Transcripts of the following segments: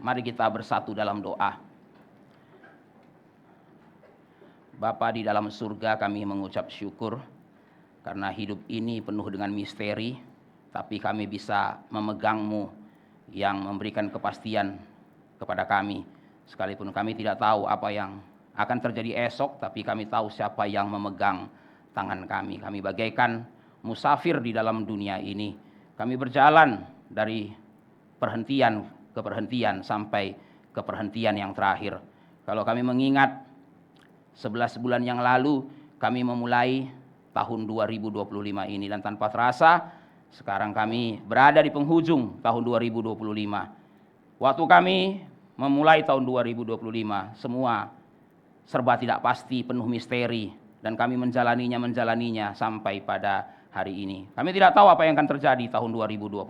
Mari kita bersatu dalam doa. Bapa di dalam surga, kami mengucap syukur karena hidup ini penuh dengan misteri, tapi kami bisa memegang-Mu yang memberikan kepastian kepada kami. Sekalipun kami tidak tahu apa yang akan terjadi esok, tapi kami tahu siapa yang memegang tangan kami. Kami bagaikan musafir di dalam dunia ini. Kami berjalan dari perhentian ke perhentian sampai ke perhentian yang terakhir. Kalau kami mengingat 11 bulan yang lalu kami memulai tahun 2025 ini, dan tanpa terasa sekarang kami berada di penghujung tahun 2025. Waktu kami memulai tahun 2025 semua serba tidak pasti, penuh misteri, dan kami menjalaninya sampai pada hari ini. Kami tidak tahu apa yang akan terjadi tahun 2026,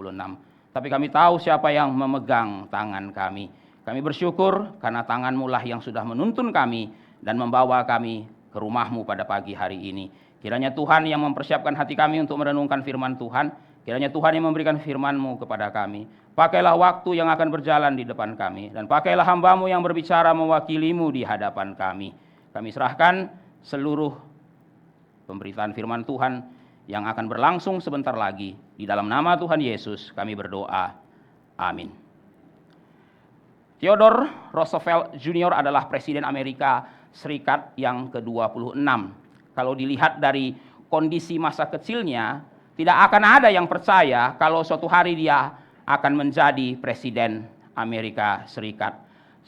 tapi kami tahu siapa yang memegang tangan kami. Kami bersyukur karena tangan-Mu lah yang sudah menuntun kami dan membawa kami ke rumah-Mu pada pagi hari ini. Kiranya Tuhan yang mempersiapkan hati kami untuk merenungkan firman Tuhan. Kiranya Tuhan yang memberikan firman-Mu kepada kami. Pakailah waktu yang akan berjalan di depan kami, dan pakailah hamba-Mu yang berbicara mewakili-Mu di hadapan kami. Kami serahkan seluruh pemberitaan firman Tuhan yang akan berlangsung sebentar lagi. Di dalam nama Tuhan Yesus kami berdoa. Amin. Theodore Roosevelt Jr. adalah Presiden Amerika Serikat yang ke-26. Kalau dilihat dari kondisi masa kecilnya, tidak akan ada yang percaya kalau suatu hari dia akan menjadi Presiden Amerika Serikat.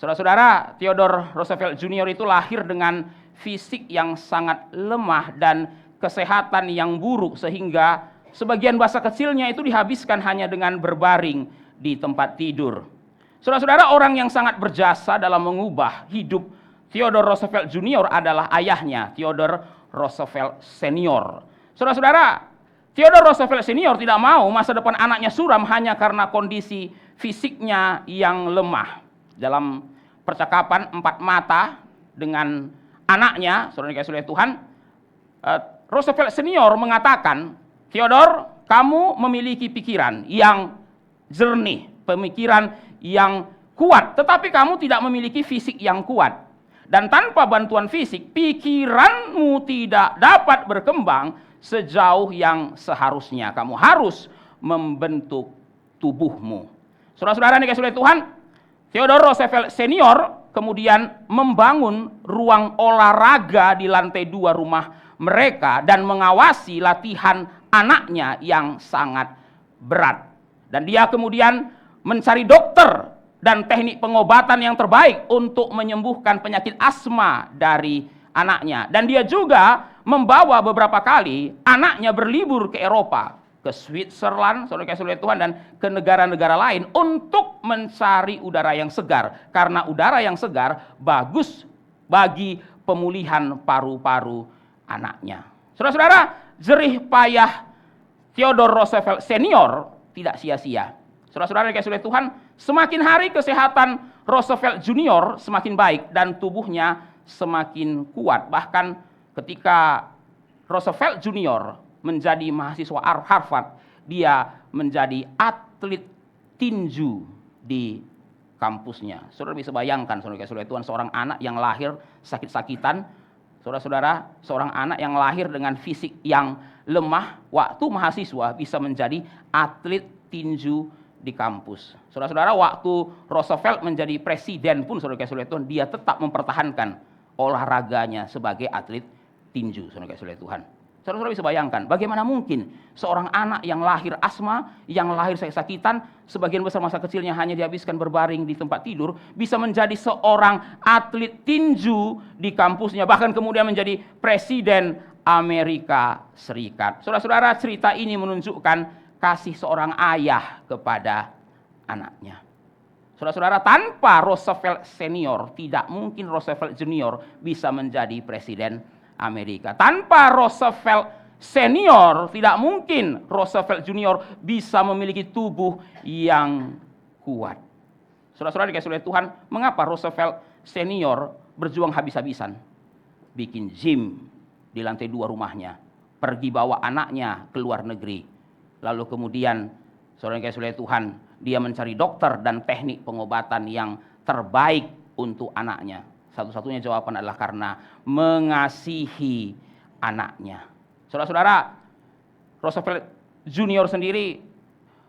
Saudara-saudara, Theodore Roosevelt Jr. itu lahir dengan fisik yang sangat lemah dan kesehatan yang buruk, sehingga sebagian masa kecilnya itu dihabiskan hanya dengan berbaring di tempat tidur. Saudara-saudara, orang yang sangat berjasa dalam mengubah hidup Theodore Roosevelt Jr. adalah ayahnya, Theodore Roosevelt Senior. Saudara-saudara, Theodore Roosevelt Senior tidak mau masa depan anaknya suram hanya karena kondisi fisiknya yang lemah. Dalam percakapan empat mata dengan anaknya, saudara dikasihi oleh Tuhan, Roosevelt Senior mengatakan, Theodore, kamu memiliki pikiran yang jernih, pemikiran yang kuat, tetapi kamu tidak memiliki fisik yang kuat. Dan tanpa bantuan fisik, pikiranmu tidak dapat berkembang sejauh yang seharusnya. Kamu harus membentuk tubuhmu. Saudara-saudara dikasihi oleh Tuhan, Theodore Roosevelt Senior kemudian membangun ruang olahraga di lantai 2 rumah mereka dan mengawasi latihan anaknya yang sangat berat. Dan dia kemudian mencari dokter dan teknik pengobatan yang terbaik untuk menyembuhkan penyakit asma dari anaknya. Dan dia juga membawa beberapa kali anaknya berlibur ke Eropa, ke Switzerland, saudara kasih oleh Tuhan, dan ke negara-negara lain untuk mencari udara yang segar. Karena udara yang segar bagus bagi pemulihan paru-paru anaknya. Saudara-saudara, jerih payah Theodore Roosevelt Senior tidak sia-sia. Saudara-saudara dikasihi oleh Tuhan, semakin hari kesehatan Roosevelt Junior semakin baik dan tubuhnya semakin kuat. Bahkan ketika Roosevelt Junior menjadi mahasiswa Harvard, dia menjadi atlet tinju di kampusnya. Saudara bisa bayangkan, saudara dikasihi oleh Tuhan, seorang anak yang lahir sakit-sakitan, saudara-saudara, seorang anak yang lahir dengan fisik yang lemah, waktu mahasiswa bisa menjadi atlet tinju di kampus. Saudara-saudara, waktu Roosevelt menjadi presiden pun, saudara kasih oleh Tuhan, dia tetap mempertahankan olahraganya sebagai atlet tinju, saudara kasih oleh Tuhan. Saudara-saudara bisa bayangkan, bagaimana mungkin seorang anak yang lahir asma, yang lahir sakit-sakitan, sebagian besar masa kecilnya hanya dihabiskan berbaring di tempat tidur, bisa menjadi seorang atlet tinju di kampusnya, bahkan kemudian menjadi presiden Amerika Serikat. Saudara-saudara, cerita ini menunjukkan kasih seorang ayah kepada anaknya. Saudara-saudara, tanpa Roosevelt Senior, tidak mungkin Roosevelt Junior bisa menjadi presiden Amerika. Tanpa Roosevelt Senior, tidak mungkin Roosevelt Junior bisa memiliki tubuh yang kuat. Saudara-saudara dikasihi oleh Tuhan, mengapa Roosevelt Senior berjuang habis-habisan? Bikin gym di lantai 2 rumahnya, pergi bawa anaknya ke luar negeri. Lalu kemudian, saudara yang dikasihi oleh Tuhan, dia mencari dokter dan teknik pengobatan yang terbaik untuk anaknya. Satu-satunya jawaban adalah karena mengasihi anaknya. Saudara-saudara, Roosevelt Junior sendiri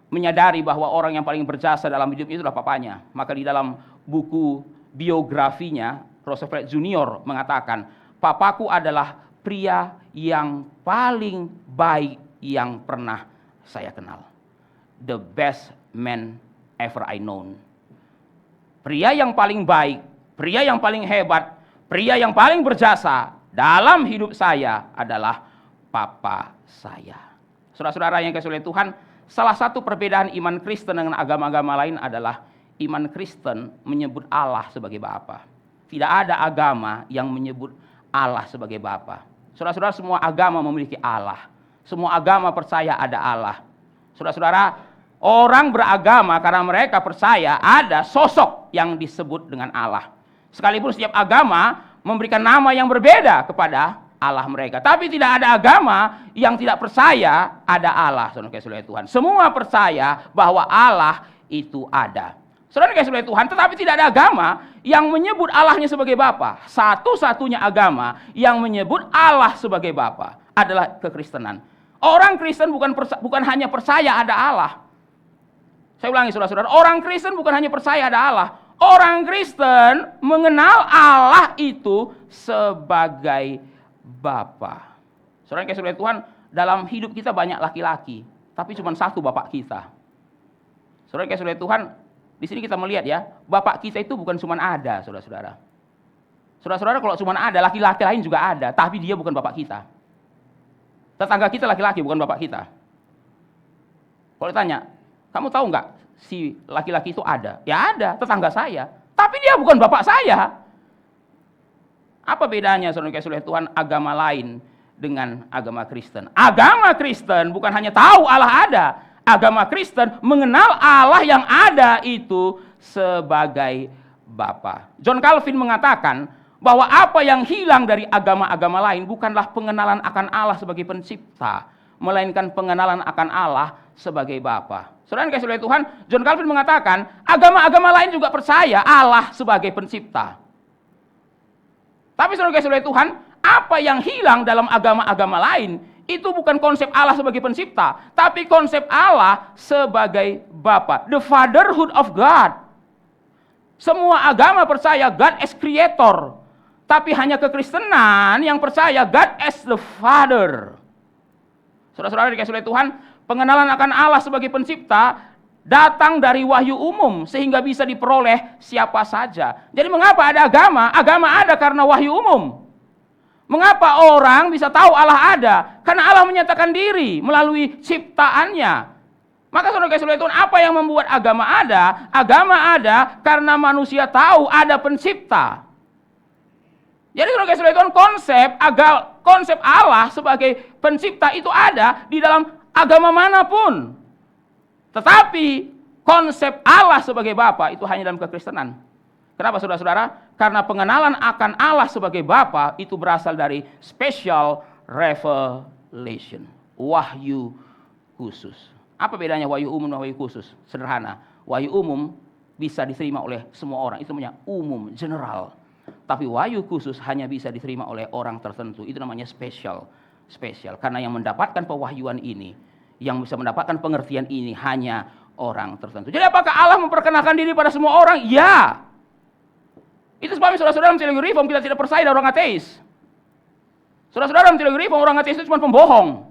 menyadari bahwa orang yang paling berjasa dalam hidup itu adalah papanya. Maka di dalam buku biografinya, Roosevelt Junior mengatakan, papaku adalah pria yang paling baik yang pernah saya kenal. The best man ever I known. Pria yang paling baik, pria yang paling hebat, pria yang paling berjasa dalam hidup saya adalah papa saya. Saudara-saudara yang kasih oleh Tuhan, salah satu perbedaan iman Kristen dengan agama-agama lain adalah iman Kristen menyebut Allah sebagai Bapa. Tidak ada agama yang menyebut Allah sebagai Bapa. Saudara-saudara, semua agama memiliki Allah. Semua agama percaya ada Allah. Saudara-saudara, orang beragama karena mereka percaya ada sosok yang disebut dengan Allah. Sekalipun setiap agama memberikan nama yang berbeda kepada Allah mereka. Tapi tidak ada agama yang tidak percaya ada Allah. Saudara kasih oleh Tuhan. Semua percaya bahwa Allah itu ada. Saudara kasih oleh Tuhan, tetapi tidak ada agama yang menyebut Allahnya sebagai Bapa. Satu-satunya agama yang menyebut Allah sebagai Bapa adalah kekristenan. Orang Kristen bukan hanya percaya ada Allah. Saya ulangi saudara-saudara, orang Kristen bukan hanya percaya ada Allah. Orang Kristen mengenal Allah itu sebagai Bapa. Saudara yang kasih oleh Tuhan, dalam hidup kita banyak laki-laki, tapi cuma satu Bapak kita. Saudara yang kasih oleh Tuhan, di sini kita melihat ya, Bapak kita itu bukan cuma ada, saudara-saudara. Saudara-saudara, kalau cuma ada, laki-laki lain juga ada, tapi dia bukan Bapak kita. Tetangga kita laki-laki, bukan Bapak kita. Kalau ditanya, kamu tahu nggak si laki-laki itu ada? Ya ada, tetangga saya. Tapi dia bukan Bapak saya. Apa bedanya saudara kasih oleh Tuhan agama lain dengan agama Kristen? Agama Kristen bukan hanya tahu Allah ada. Agama Kristen mengenal Allah yang ada itu sebagai Bapa. John Calvin mengatakan bahwa apa yang hilang dari agama-agama lain bukanlah pengenalan akan Allah sebagai pencipta, melainkan pengenalan akan Allah sebagai Bapa. Saudara yang kasih oleh Tuhan, John Calvin mengatakan agama-agama lain juga percaya Allah sebagai pencipta. Tapi saudara kasih oleh Tuhan, apa yang hilang dalam agama-agama lain itu bukan konsep Allah sebagai pencipta, tapi konsep Allah sebagai Bapa. The fatherhood of God. Semua agama percaya God as creator, tapi hanya kekristenan yang percaya God as the Father. Saudara-saudara dikasih oleh Tuhan, pengenalan akan Allah sebagai pencipta datang dari wahyu umum sehingga bisa diperoleh siapa saja. Jadi mengapa ada agama? Agama ada karena wahyu umum. Mengapa orang bisa tahu Allah ada? Karena Allah menyatakan diri melalui ciptaannya. Maka saudara kasih oleh Tuhan, apa yang membuat agama ada? Agama ada karena manusia tahu ada pencipta. Jadi saudara kasih oleh Tuhan, konsep Allah sebagai pencipta itu ada di dalam agama manapun. Tetapi konsep Allah sebagai Bapa itu hanya dalam kekristenan. Kenapa saudara-saudara? Karena pengenalan akan Allah sebagai Bapa itu berasal dari special revelation, wahyu khusus. Apa bedanya wahyu umum dan wahyu khusus? Sederhana, wahyu umum bisa diterima oleh semua orang, itu namanya umum, general. Tapi wahyu khusus hanya bisa diterima oleh orang tertentu, itu namanya spesial. Karena yang mendapatkan pewahyuan ini, yang bisa mendapatkan pengertian ini hanya orang tertentu. Jadi apakah Allah memperkenalkan diri pada semua orang? Ya. Itu sebabnya saudara-saudara dalam teologi reform kita tidak percaya ada orang ateis. Saudara-saudara dalam teologi reform orang ateis itu cuma pembohong.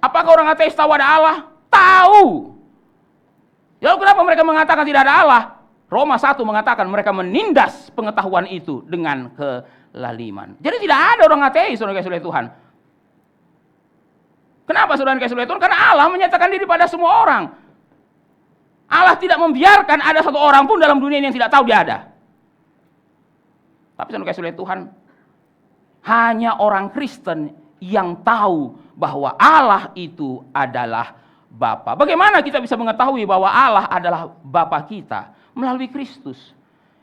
Apakah orang ateis tahu ada Allah? Tahu. Lalu kenapa mereka mengatakan tidak ada Allah? Roma 1 mengatakan mereka menindas pengetahuan itu dengan kelaliman. Jadi tidak ada orang ateis, saudara kasih oleh Tuhan. Kenapa saudara kasih oleh Tuhan? Karena Allah menyatakan diri pada semua orang. Allah tidak membiarkan ada satu orang pun dalam dunia ini yang tidak tahu dia ada. Tapi saudara kasih oleh Tuhan, hanya orang Kristen yang tahu bahwa Allah itu adalah Bapa. Bagaimana kita bisa mengetahui bahwa Allah adalah Bapa kita? Melalui Kristus.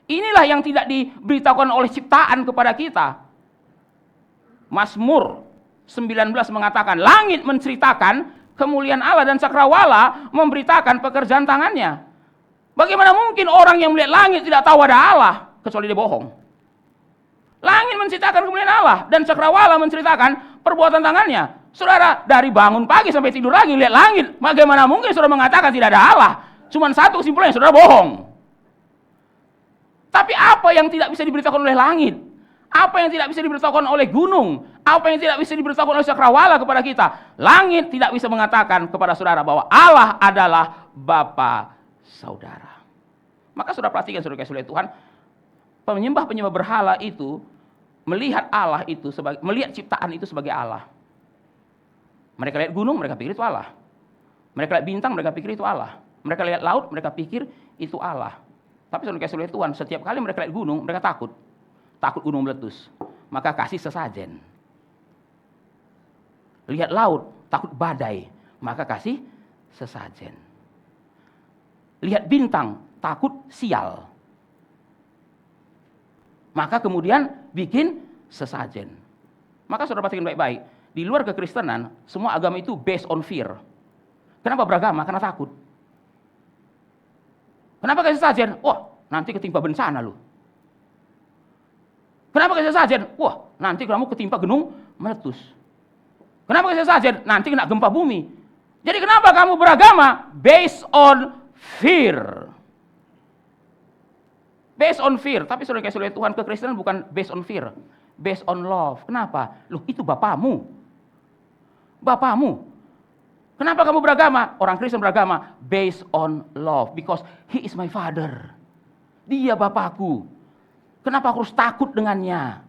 Inilah yang tidak diberitahukan oleh ciptaan kepada kita. Mazmur 19 mengatakan, langit menceritakan kemuliaan Allah dan cakrawala memberitakan pekerjaan tangannya. Bagaimana mungkin orang yang melihat langit tidak tahu ada Allah, kecuali dia bohong. Langit menceritakan kemuliaan Allah, dan cakrawala menceritakan perbuatan tangannya. Saudara, dari bangun pagi sampai tidur lagi lihat langit, bagaimana mungkin saudara mengatakan tidak ada Allah? Cuman satu kesimpulannya, saudara bohong. Tapi apa yang tidak bisa diberitakan oleh langit? Apa yang tidak bisa diberitakan oleh gunung? Apa yang tidak bisa diberitakan oleh cakrawala kepada kita? Langit tidak bisa mengatakan kepada saudara bahwa Allah adalah Bapa saudara. Maka saudara perhatikan, saudara kasih oleh Tuhan, penyembah-penyembah berhala itu melihat Allah itu sebagai, melihat ciptaan itu sebagai Allah. Mereka lihat gunung, mereka pikir itu Allah. Mereka lihat bintang, mereka pikir itu Allah. Mereka lihat laut, mereka pikir itu Allah. Tapi saudara kasih oleh Tuhan, setiap kali mereka lihat gunung, mereka takut. Takut gunung meletus. Maka kasih sesajen. Lihat laut, takut badai. Maka kasih sesajen. Lihat bintang, takut sial. Maka kemudian bikin sesajen. Maka saudara perhatikan baik-baik. Di luar kekristenan, semua agama itu based on fear. Kenapa beragama? Karena takut. Kenapa kasih sesajen? Wah, nanti ketimpa bencana lu. Kenapa kasih sesajen? Wah, nanti kamu ketimpa gunung meletus. Kenapa kasih sesajen? Nanti kena gempa bumi. Jadi kenapa kamu beragama? Based on fear. Based on fear. Tapi saudara kasih oleh Tuhan, kekristenan bukan based on fear. Based on love. Kenapa? Loh, itu bapamu. Bapamu. Kenapa kamu beragama? Orang Kristen beragama based on love. Because he is my father. Dia bapakku. Kenapa aku harus takut dengannya?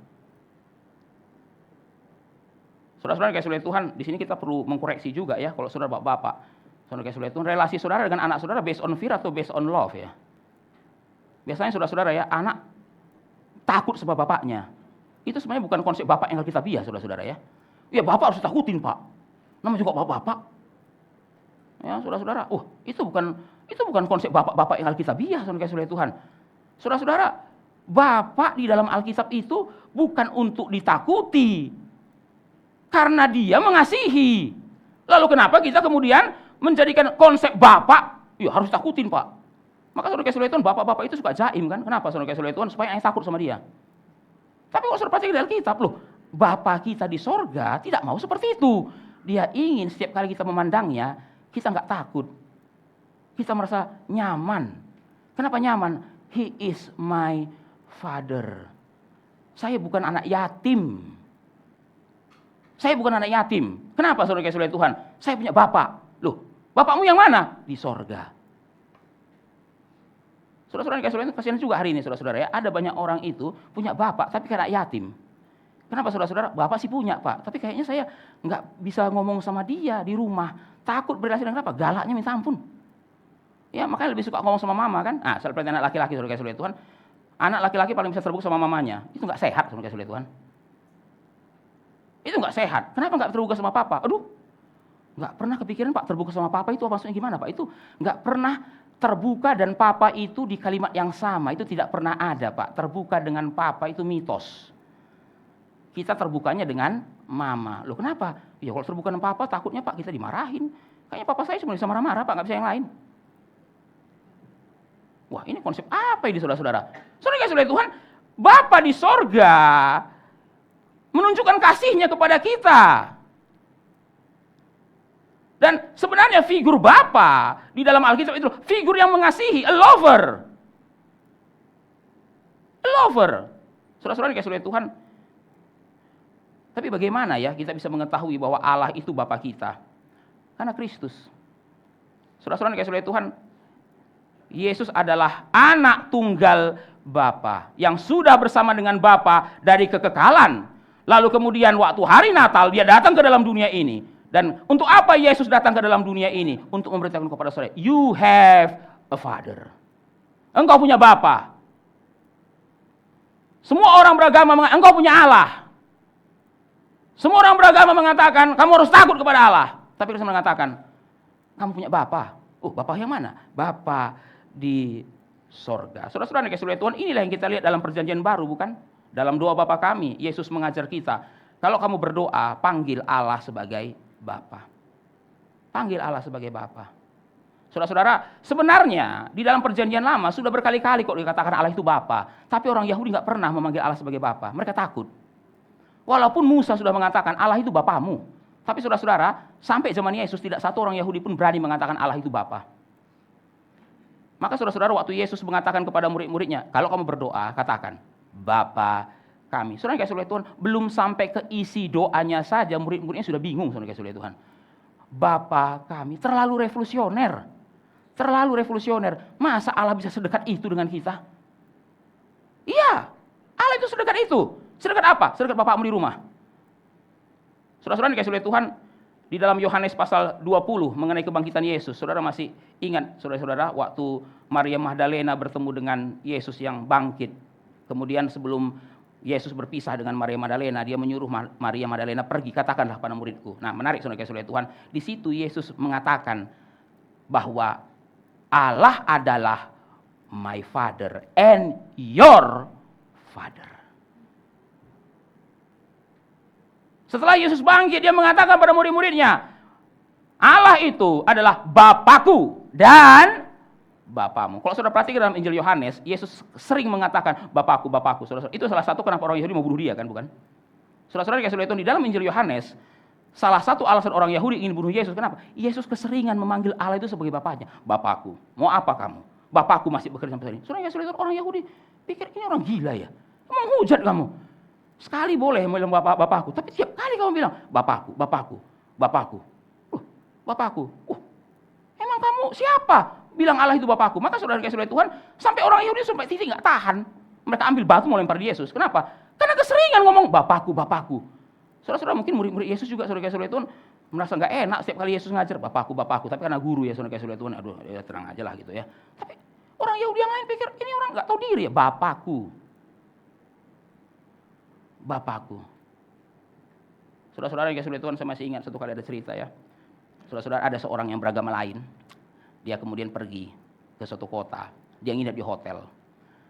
Saudara-saudara kasih oleh Tuhan, di sini kita perlu mengkoreksi juga ya, kalau saudara bapak-bapak. Saudara kasih oleh Tuhan, relasi saudara dengan anak saudara based on fear atau based on love ya? Biasanya saudara-saudara ya, anak takut sama bapaknya. Itu sebenarnya bukan konsep bapak yang alkitabiah, saudara-saudara ya. Ya bapak harus takutin pak. Namanya juga bapak-bapak. Ya saudara-saudara, itu bukan konsep bapak-bapak yang alkitabiah, saudara kasih oleh Tuhan. Saudara-saudara, bapak di dalam Alkitab itu bukan untuk ditakuti, karena dia mengasihi. Lalu kenapa kita kemudian menjadikan konsep bapak, ya harus takutin pak. Maka saudara kasih oleh Tuhan, bapak-bapak itu suka jaim kan? Kenapa saudara kasih oleh Tuhan? Supaya anaknya takut sama dia. Tapi kalau saudara perhatikan di Alkitab, loh, Bapa kita di sorga tidak mau seperti itu. Dia ingin setiap kali kita memandangnya, kita nggak takut. Kita merasa nyaman. Kenapa nyaman? He is my father. Saya bukan anak yatim. Saya bukan anak yatim. Kenapa saudara kasih oleh Tuhan? Saya punya bapak. Loh, bapakmu yang mana? Di sorga. Saudara-saudara kasih oleh Tuhan, kasihan juga hari ini saudara-saudara ya. Ada banyak orang itu punya bapak tapi kayak anak yatim. Kenapa saudara-saudara? Bapak sih punya pak, tapi kayaknya saya nggak bisa ngomong sama dia di rumah. Takut berrelasi dengan apa? Galaknya minta ampun. Ya makanya lebih suka ngomong sama mama kan. Nah, seperti anak laki-laki saudara kasih oleh Tuhan. Anak laki-laki paling bisa terbuka sama mamanya. Itu nggak sehat saudara kasih oleh Tuhan. Itu nggak sehat. Kenapa nggak terbuka sama papa? Aduh, nggak pernah kepikiran pak terbuka sama papa itu maksudnya gimana pak? Itu nggak pernah terbuka dan papa itu di kalimat yang sama. Itu tidak pernah ada pak. Terbuka dengan papa itu mitos. Kita terbukanya dengan mama. Loh kenapa? Ya kalau terbuka dengan papa takutnya pak kita dimarahin. Kayaknya papa saya cuma bisa marah-marah pak, nggak bisa yang lain. Wah ini konsep apa ini saudara-saudara? Saudara kasih oleh Tuhan, Bapa di sorga menunjukkan kasihnya kepada kita. Dan sebenarnya figur Bapa di dalam Alkitab itu figur yang mengasihi, a lover. A lover. Saudara-saudara dikasih oleh Tuhan. Tapi bagaimana ya kita bisa mengetahui bahwa Allah itu Bapa kita? Karena Kristus. Saudara-saudara dikasih oleh Tuhan, Yesus adalah anak tunggal Bapa yang sudah bersama dengan Bapa dari kekekalan. Lalu kemudian waktu hari Natal dia datang ke dalam dunia ini. Dan untuk apa Yesus datang ke dalam dunia ini? Untuk memberitakan kepada saudara, you have a father. Engkau punya Bapa. Semua orang beragama mengatakan engkau punya Allah. Semua orang beragama mengatakan kamu harus takut kepada Allah. Tapi Kristus mengatakan kamu punya Bapa. Oh, Bapa yang mana? Bapa di sorga. Saudara-saudara yang dikasihi oleh Tuhan, inilah yang kita lihat dalam perjanjian baru, bukan? Dalam doa Bapa kami, Yesus mengajar kita, kalau kamu berdoa, panggil Allah sebagai Bapa. Panggil Allah sebagai Bapa. Saudara-saudara, sebenarnya di dalam perjanjian lama sudah berkali-kali kok dikatakan Allah itu Bapa. Tapi orang Yahudi nggak pernah memanggil Allah sebagai Bapa. Mereka takut. Walaupun Musa sudah mengatakan Allah itu Bapamu. Tapi saudara-saudara, sampai zaman Yesus tidak satu orang Yahudi pun berani mengatakan Allah itu Bapa. Maka saudara-saudara, waktu Yesus mengatakan kepada murid-muridnya, kalau kamu berdoa, katakan, Bapa kami. Saudara kasih oleh Tuhan, belum sampai ke isi doanya saja, murid-muridnya sudah bingung, saudara kasih oleh Tuhan. Bapa kami, terlalu revolusioner. Terlalu revolusioner. Masa Allah bisa sedekat itu dengan kita? Iya, Allah itu sedekat itu. Sedekat apa? Sedekat bapakmu di rumah. Saudara-saudara dikasih oleh Tuhan, di dalam Yohanes pasal 20 mengenai kebangkitan Yesus. Saudara masih ingat, saudara-saudara, waktu Maria Magdalena bertemu dengan Yesus yang bangkit. Kemudian sebelum Yesus berpisah dengan Maria Magdalena, dia menyuruh Maria Magdalena pergi, katakanlah pada muridku. Nah, menarik saudara kasih oleh Tuhan. Di situ Yesus mengatakan bahwa Allah adalah my father and your father. Setelah Yesus bangkit, dia mengatakan pada murid-muridnya, Allah itu adalah Bapakku dan Bapamu. Kalau saudara perhatikan dalam Injil Yohanes, Yesus sering mengatakan Bapakku, Bapakku. Saudara, itu salah satu kenapa orang Yahudi mau bunuh dia, kan, bukan? Saudara-saudara dikasih oleh Tuhan, di dalam Injil Yohanes, salah satu alasan orang Yahudi ingin bunuh Yesus, kenapa? Yesus keseringan memanggil Allah itu sebagai Bapaknya. Bapakku, mau apa kamu? Bapakku masih bekerja sampai hari ini. Saudara dikasih oleh Tuhan, orang Yahudi pikir ini orang gila ya. Menghujat kamu. Sekali boleh bilang Bapakku, tapi tiap kali kamu bilang Bapakku, Bapakku, Bapakku. Bapakku. Emang kamu siapa? Bilang Allah itu Bapakku. Maka saudara dikasih oleh Tuhan, sampai orang Yahudi sampai titik nggak tahan. Mereka ambil batu mau lempar di Yesus. Kenapa? Karena keseringan ngomong Bapakku, Bapakku. Saudara-saudara, mungkin murid-murid Yesus juga saudara dikasih oleh Tuhan merasa nggak enak setiap kali Yesus ngajar Bapakku, Bapakku. Tapi karena guru ya saudara dikasih oleh Tuhan, aduh ya tenang aja lah gitu ya. Tapi orang Yahudi yang lain pikir ini orang nggak tahu diri ya, Bapakku. Bapakku. Saudara-saudara yang dikasih oleh Tuhan, saya masih ingat satu kali ada cerita ya. Saudara-saudara, ada seorang yang beragama lain. Dia kemudian pergi ke suatu kota. Dia nginap di hotel.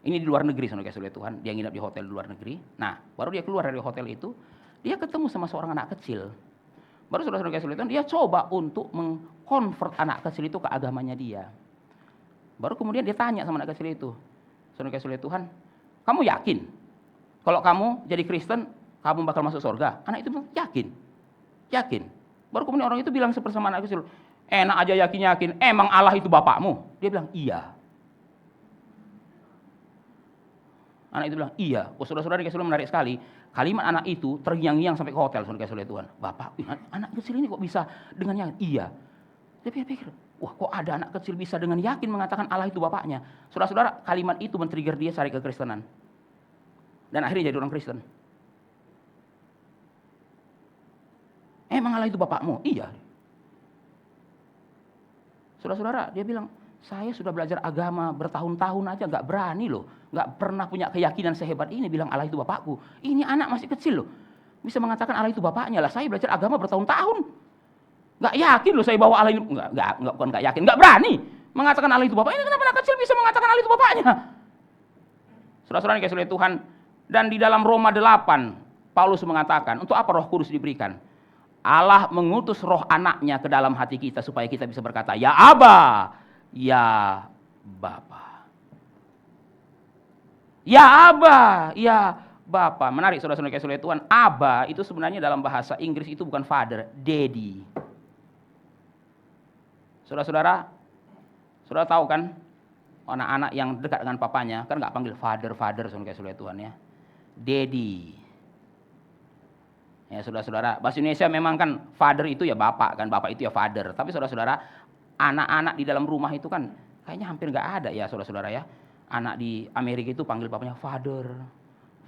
Ini di luar negeri, saudara dikasih oleh Tuhan. Dia nginap di hotel di luar negeri. Nah, baru dia keluar dari hotel itu, dia ketemu sama seorang anak kecil. Baru saudara-saudara dikasih oleh Tuhan, dia coba untuk mengkonvert anak kecil itu ke agamanya dia. Baru kemudian dia tanya sama anak kecil itu, saudara dikasih oleh Tuhan, kamu yakin kalau kamu jadi Kristen, kamu bakal masuk surga? Anak itu bilang, yakin. Yakin. Baru kemudian orang itu bilang seperti sama anak kecil, enak aja yakin-yakin, emang Allah itu bapakmu? Dia bilang, iya. Anak itu bilang, iya. Oh, saudara-saudara dikasih oleh menarik sekali. Kalimat anak itu terngiang-ngiang sampai ke hotel, saudara dikasih oleh Tuhan. Bapak, anak kecil ini kok bisa dengan yakin? Iya. Dia pikir, wah kok ada anak kecil bisa dengan yakin mengatakan Allah itu bapaknya? Saudara-saudara, kalimat itu men-trigger dia cari kekristenan. Dan akhirnya jadi orang Kristen. Emang Allah itu bapakmu? Iya. Saudara-saudara, dia bilang, saya sudah belajar agama bertahun-tahun aja gak berani loh. Gak pernah punya keyakinan sehebat ini bilang Allah itu bapakku. Ini anak masih kecil loh. Bisa mengatakan Allah itu bapaknya lah. Saya belajar agama bertahun-tahun. Gak yakin loh saya bahwa Allah ini, bukan gak yakin, gak berani mengatakan Allah itu bapak. Ini kenapa anak kecil bisa mengatakan Allah itu bapaknya? Saudara-saudara yang dikasihi oleh Tuhan. Dan di dalam Roma 8, Paulus mengatakan, untuk apa Roh Kudus diberikan? Allah mengutus roh anaknya ke dalam hati kita supaya kita bisa berkata, ya Aba, ya Bapa. Ya Aba, ya Bapa. Menarik saudara-saudara yang dikasihi oleh Tuhan. Aba itu sebenarnya dalam bahasa Inggris itu bukan father, daddy. Saudara-saudara, saudara tahu kan, anak-anak yang dekat dengan papanya kan nggak panggil father, saudara dikasihi oleh Tuhan ya. Daddy. Ya saudara-saudara, bahasa Indonesia memang kan father itu ya bapak kan, bapak itu ya father. Tapi saudara-saudara, anak-anak di dalam rumah itu kan kayaknya hampir nggak ada ya saudara-saudara ya. Anak di Amerika itu panggil bapaknya father,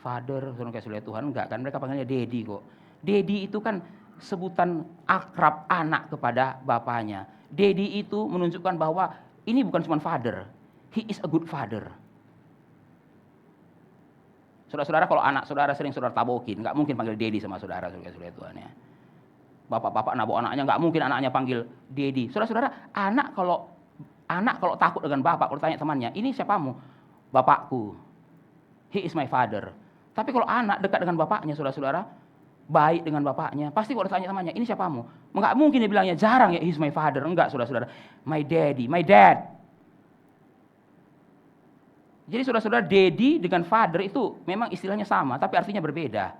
saudara dikasihi oleh Tuhan, enggak kan, mereka panggilnya daddy kok. Daddy itu kan sebutan akrab anak kepada bapaknya. Daddy itu menunjukkan bahwa ini bukan cuma father, he is a good father. Saudara-saudara, kalau anak saudara sering saudara tabokin, nggak mungkin panggil daddy sama saudara, saudara Tuhan ya. Bapak-bapak nabok anaknya, nggak mungkin anaknya panggil daddy. Saudara-saudara, anak kalau takut dengan bapak, kalau tanya temannya, ini siapamu? Bapakku. He is my father. Tapi kalau anak dekat dengan bapaknya, saudara-saudara, baik dengan bapaknya. Pasti kalau ditanya temannya, ini siapamu? Enggak mungkin dia bilangnya, jarang ya, he's my father. Enggak, saudara-saudara. My daddy, my dad. Jadi saudara-saudara, daddy dengan father itu memang istilahnya sama, tapi artinya berbeda.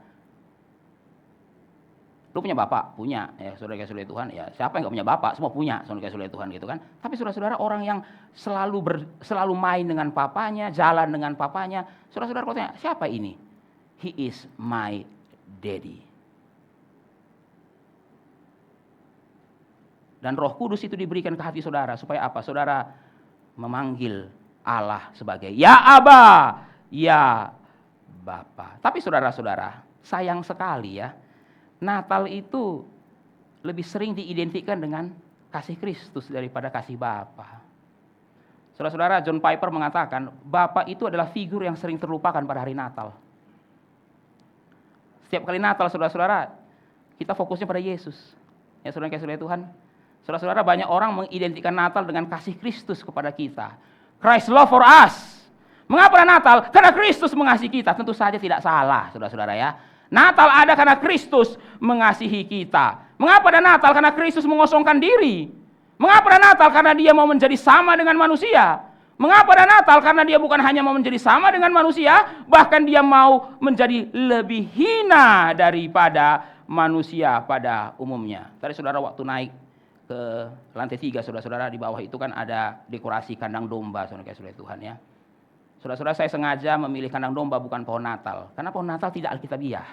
Lu punya bapak? Punya. Ya, saudara-saudara Tuhan, ya siapa yang enggak punya bapak? Semua punya, saudara-saudara Tuhan gitu kan. Tapi saudara-saudara, orang yang selalu main dengan papanya, jalan dengan papanya, saudara-saudara kalau tanya, siapa ini? He is my daddy. Dan Roh Kudus itu diberikan ke hati saudara supaya apa? Saudara memanggil Allah sebagai ya Aba, ya Bapa. Tapi saudara-saudara, sayang sekali ya, Natal itu lebih sering diidentikan dengan kasih Kristus daripada kasih Bapa. Saudara-saudara, John Piper mengatakan, Bapa itu adalah figur yang sering terlupakan pada hari Natal. Setiap kali Natal, saudara-saudara, kita fokusnya pada Yesus. Ya, saudara-saudara Tuhan. Saudara-saudara, banyak orang mengidentikan Natal dengan kasih Kristus kepada kita. Christ love for us. Mengapa Natal? Karena Kristus mengasihi kita. Tentu saja tidak salah, saudara-saudara ya. Natal ada karena Kristus mengasihi kita. Mengapa ada Natal? Karena Kristus mengosongkan diri. Mengapa ada Natal? Karena dia mau menjadi sama dengan manusia. Mengapa ada Natal? Karena dia bukan hanya mau menjadi sama dengan manusia, bahkan dia mau menjadi lebih hina daripada manusia pada umumnya. Tadi saudara waktu naik ke lantai 3, saudara-saudara, di bawah itu kan ada dekorasi kandang domba, saudara-saudara Tuhan ya. Saudara-saudara, saya sengaja memilih kandang domba bukan pohon Natal, karena pohon Natal tidak alkitabiah.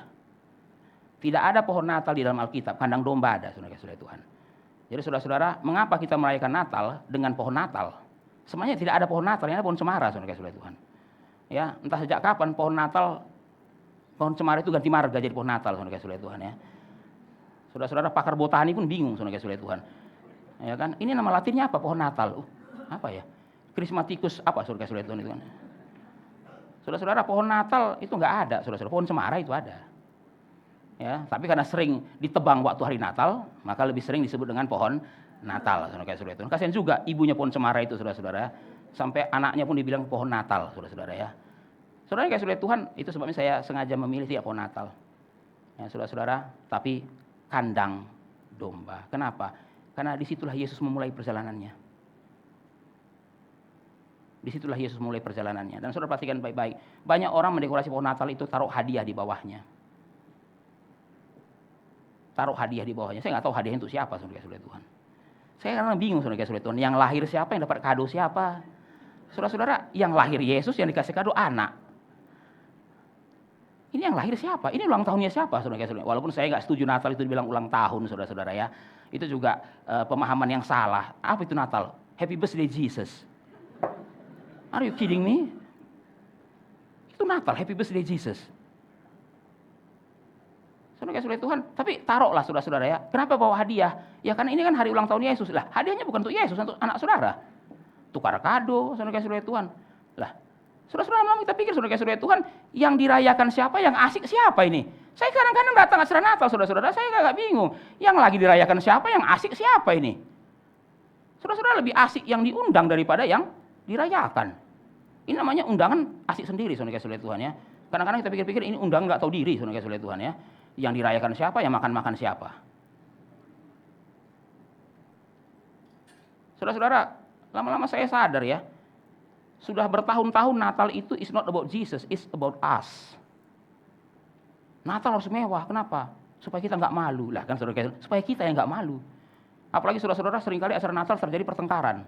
Tidak ada pohon Natal di dalam Alkitab, kandang domba ada, saudara-saudara Tuhan. Jadi saudara-saudara, mengapa kita merayakan Natal dengan pohon Natal? Sebenarnya tidak ada pohon Natal, ini ada pohon cemara, saudara-saudara Tuhan. Ya, entah sejak kapan pohon Natal, pohon cemara itu ganti marga jadi pohon Natal, saudara-saudara Tuhan ya. Saudara-saudara, pakar botani pun bingung, saudara-saudara Tuhan. Ya kan? Ini nama latinnya apa? Pohon Natal. Apa ya? Christmaticus apa, saudara-saudara Tuhan itu kan? Saudara-saudara, pohon Natal itu enggak ada, saudara-saudara. Pohon cemara itu ada. Ya, tapi karena sering ditebang waktu hari Natal, maka lebih sering disebut dengan pohon Natal, saudara-saudara Tuhan. Kasihan juga ibunya pohon cemara itu, saudara-saudara. Sampai anaknya pun dibilang pohon Natal, saudara-saudara ya. Saudara-saudara Tuhan, itu sebabnya saya sengaja memilih tidak pohon Natal. Ya, saudara-saudara, tapi kandang domba. Kenapa? Karena disitulah Yesus memulai perjalanannya. Disitulah Yesus mulai perjalanannya. Dan saudara perhatikan baik-baik. Banyak orang mendekorasi pohon Natal itu taruh hadiah di bawahnya. Taruh hadiah di bawahnya. Saya nggak tahu hadiah untuk siapa, saudara-saudara Tuhan. Saya kadang bingung, saudara-saudara Tuhan. Yang lahir siapa, yang dapat kado siapa? Saudara-saudara, yang lahir Yesus, yang dikasih kado anak. Ini yang lahir siapa? Ini ulang tahunnya siapa, saudara-saudara? Walaupun saya nggak setuju Natal itu dibilang ulang tahun, saudara-saudara ya. Itu juga pemahaman yang salah. Apa itu Natal? Happy birthday Jesus. Are you kidding me? Itu Natal, happy birthday Jesus. Saudara-saudara Tuhan, tapi taruhlah saudara-saudara ya. Kenapa bawa hadiah? Ya karena ini kan hari ulang tahun Yesus. Lah, hadiahnya bukan untuk Yesus, untuk anak saudara. Tukar kado, saudara-saudara Tuhan. Lah, saudara-saudara, lama kita pikir saudara-saudara Tuhan, yang dirayakan siapa, yang asik siapa ini? Saya kadang-kadang datang acara Natal, saudara-saudara, saya agak bingung. Yang lagi dirayakan siapa, yang asik siapa ini? Saudara-saudara, lebih asik yang diundang daripada yang dirayakan. Ini namanya undangan asik sendiri, saudara-saudara Tuhan ya. Kadang-kadang kita pikir-pikir ini undangan nggak tahu diri, saudara-saudara Tuhan ya. Yang dirayakan siapa, yang makan-makan siapa. Saudara-saudara, lama-lama saya sadar ya. Sudah bertahun-tahun Natal itu is not about Jesus, it's about us. Natal harus mewah, kenapa? Supaya kita nggak malu lah kan, saudara-saudara. Supaya kita yang nggak malu. Apalagi saudara-saudara, seringkali acara Natal terjadi pertengkaran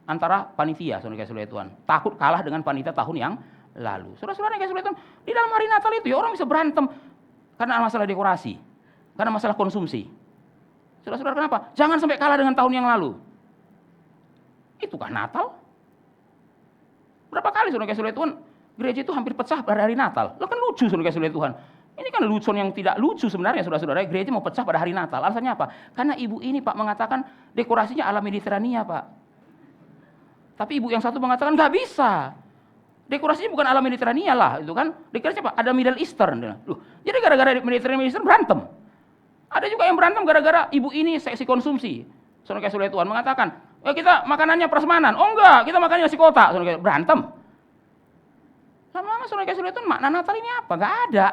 antara panitia, saudara-saudara Tuhan. Takut kalah dengan panitia tahun yang lalu. Saudara-saudara, Tuhan, di dalam hari Natal itu ya orang bisa berantem karena masalah dekorasi, karena masalah konsumsi. Saudara-saudara, kenapa? Jangan sampai kalah dengan tahun yang lalu. Itukah Natal? Berapa kali saudara-saudara Tuhan, gereja itu hampir pecah pada hari Natal. Lo kan lucu, saudara-saudara Tuhan. Ini kan lucu yang tidak lucu sebenarnya, saudara-saudara. Gereja mau pecah pada hari Natal. Alasannya apa? Karena ibu ini, Pak, mengatakan dekorasinya ala Mediterania, Pak. Tapi ibu yang satu mengatakan nggak bisa. Dekorasinya bukan ala Mediterania lah, itu kan. Dekorasinya apa? Ada Middle Eastern. Loh, jadi gara-gara Mediterania berantem. Ada juga yang berantem gara-gara ibu ini seksi konsumsi. Saudara-saudara Tuhan mengatakan, ya kita makanannya prasmanan. Oh enggak, kita makannya nasi kota. Saudara-saudara, berantem. Lama-lama saudara-saudara Tuhan, makna Natal ini apa? Nggak ada.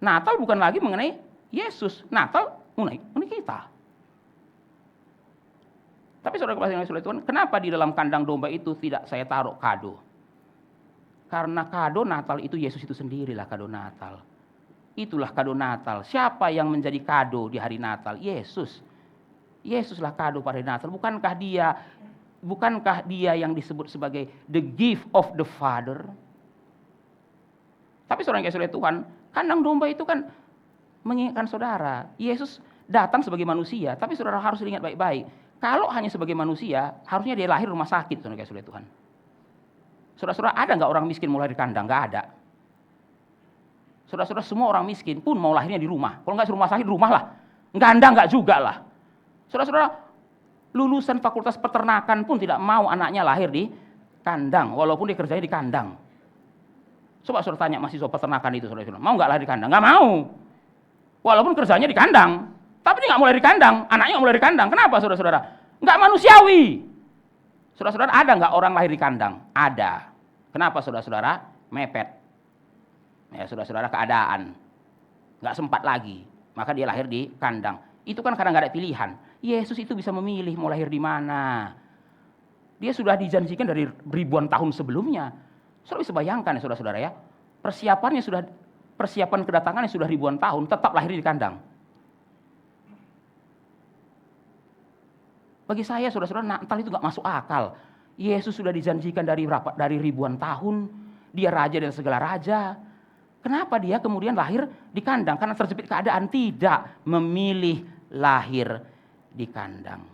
Natal bukan lagi mengenai Yesus, Natal mengenai kita. Tapi saudara kasih oleh Tuhan, kenapa di dalam kandang domba itu tidak saya taruh kado? Karena kado Natal itu Yesus itu sendirilah kado Natal. Itulah kado Natal. Siapa yang menjadi kado di hari Natal? Yesus. Yesuslah kado pada hari Natal. Bukankah dia yang disebut sebagai the gift of the Father? Tapi saudara yang kasih oleh Tuhan, kandang domba itu kan mengingatkan saudara, Yesus datang sebagai manusia, tapi saudara harus ingat baik-baik. Kalau hanya sebagai manusia, harusnya dia lahir rumah sakit, saudara kasih oleh Tuhan. Saudara-saudara, ada nggak orang miskin mau lahir di kandang? Nggak ada. Saudara-saudara, semua orang miskin pun mau lahirnya di rumah. Kalau nggak di rumah sakit, di rumah lah. Kandang nggak juga lah. Saudara-saudara, lulusan fakultas peternakan pun tidak mau anaknya lahir di kandang, walaupun dia kerjanya di kandang. Coba saudara tanya mahasiswa peternakan itu, saudara-saudara, mau nggak lahir di kandang? Nggak mau. Walaupun kerjanya di kandang. Tapi dia nggak mau lahir di kandang, anaknya nggak mau lahir di kandang. Kenapa saudara-saudara? Nggak manusiawi. Saudara-saudara, ada nggak orang lahir di kandang? Ada. Kenapa saudara-saudara? Mepet. Ya saudara-saudara, keadaan. Nggak sempat lagi. Maka dia lahir di kandang. Itu kan karena nggak ada pilihan. Yesus itu bisa memilih mau lahir di mana. Dia sudah dijanjikan dari ribuan tahun sebelumnya. Saudara bisa bayangkan ya saudara-saudara ya. Persiapan kedatangannya sudah ribuan tahun, tetap lahir di kandang. Bagi saya saudara-saudara, Natal itu gak masuk akal. Yesus sudah dijanjikan dari ribuan tahun. Dia raja dan segala raja. Kenapa dia kemudian lahir di kandang? Karena terjepit keadaan, tidak memilih lahir di kandang.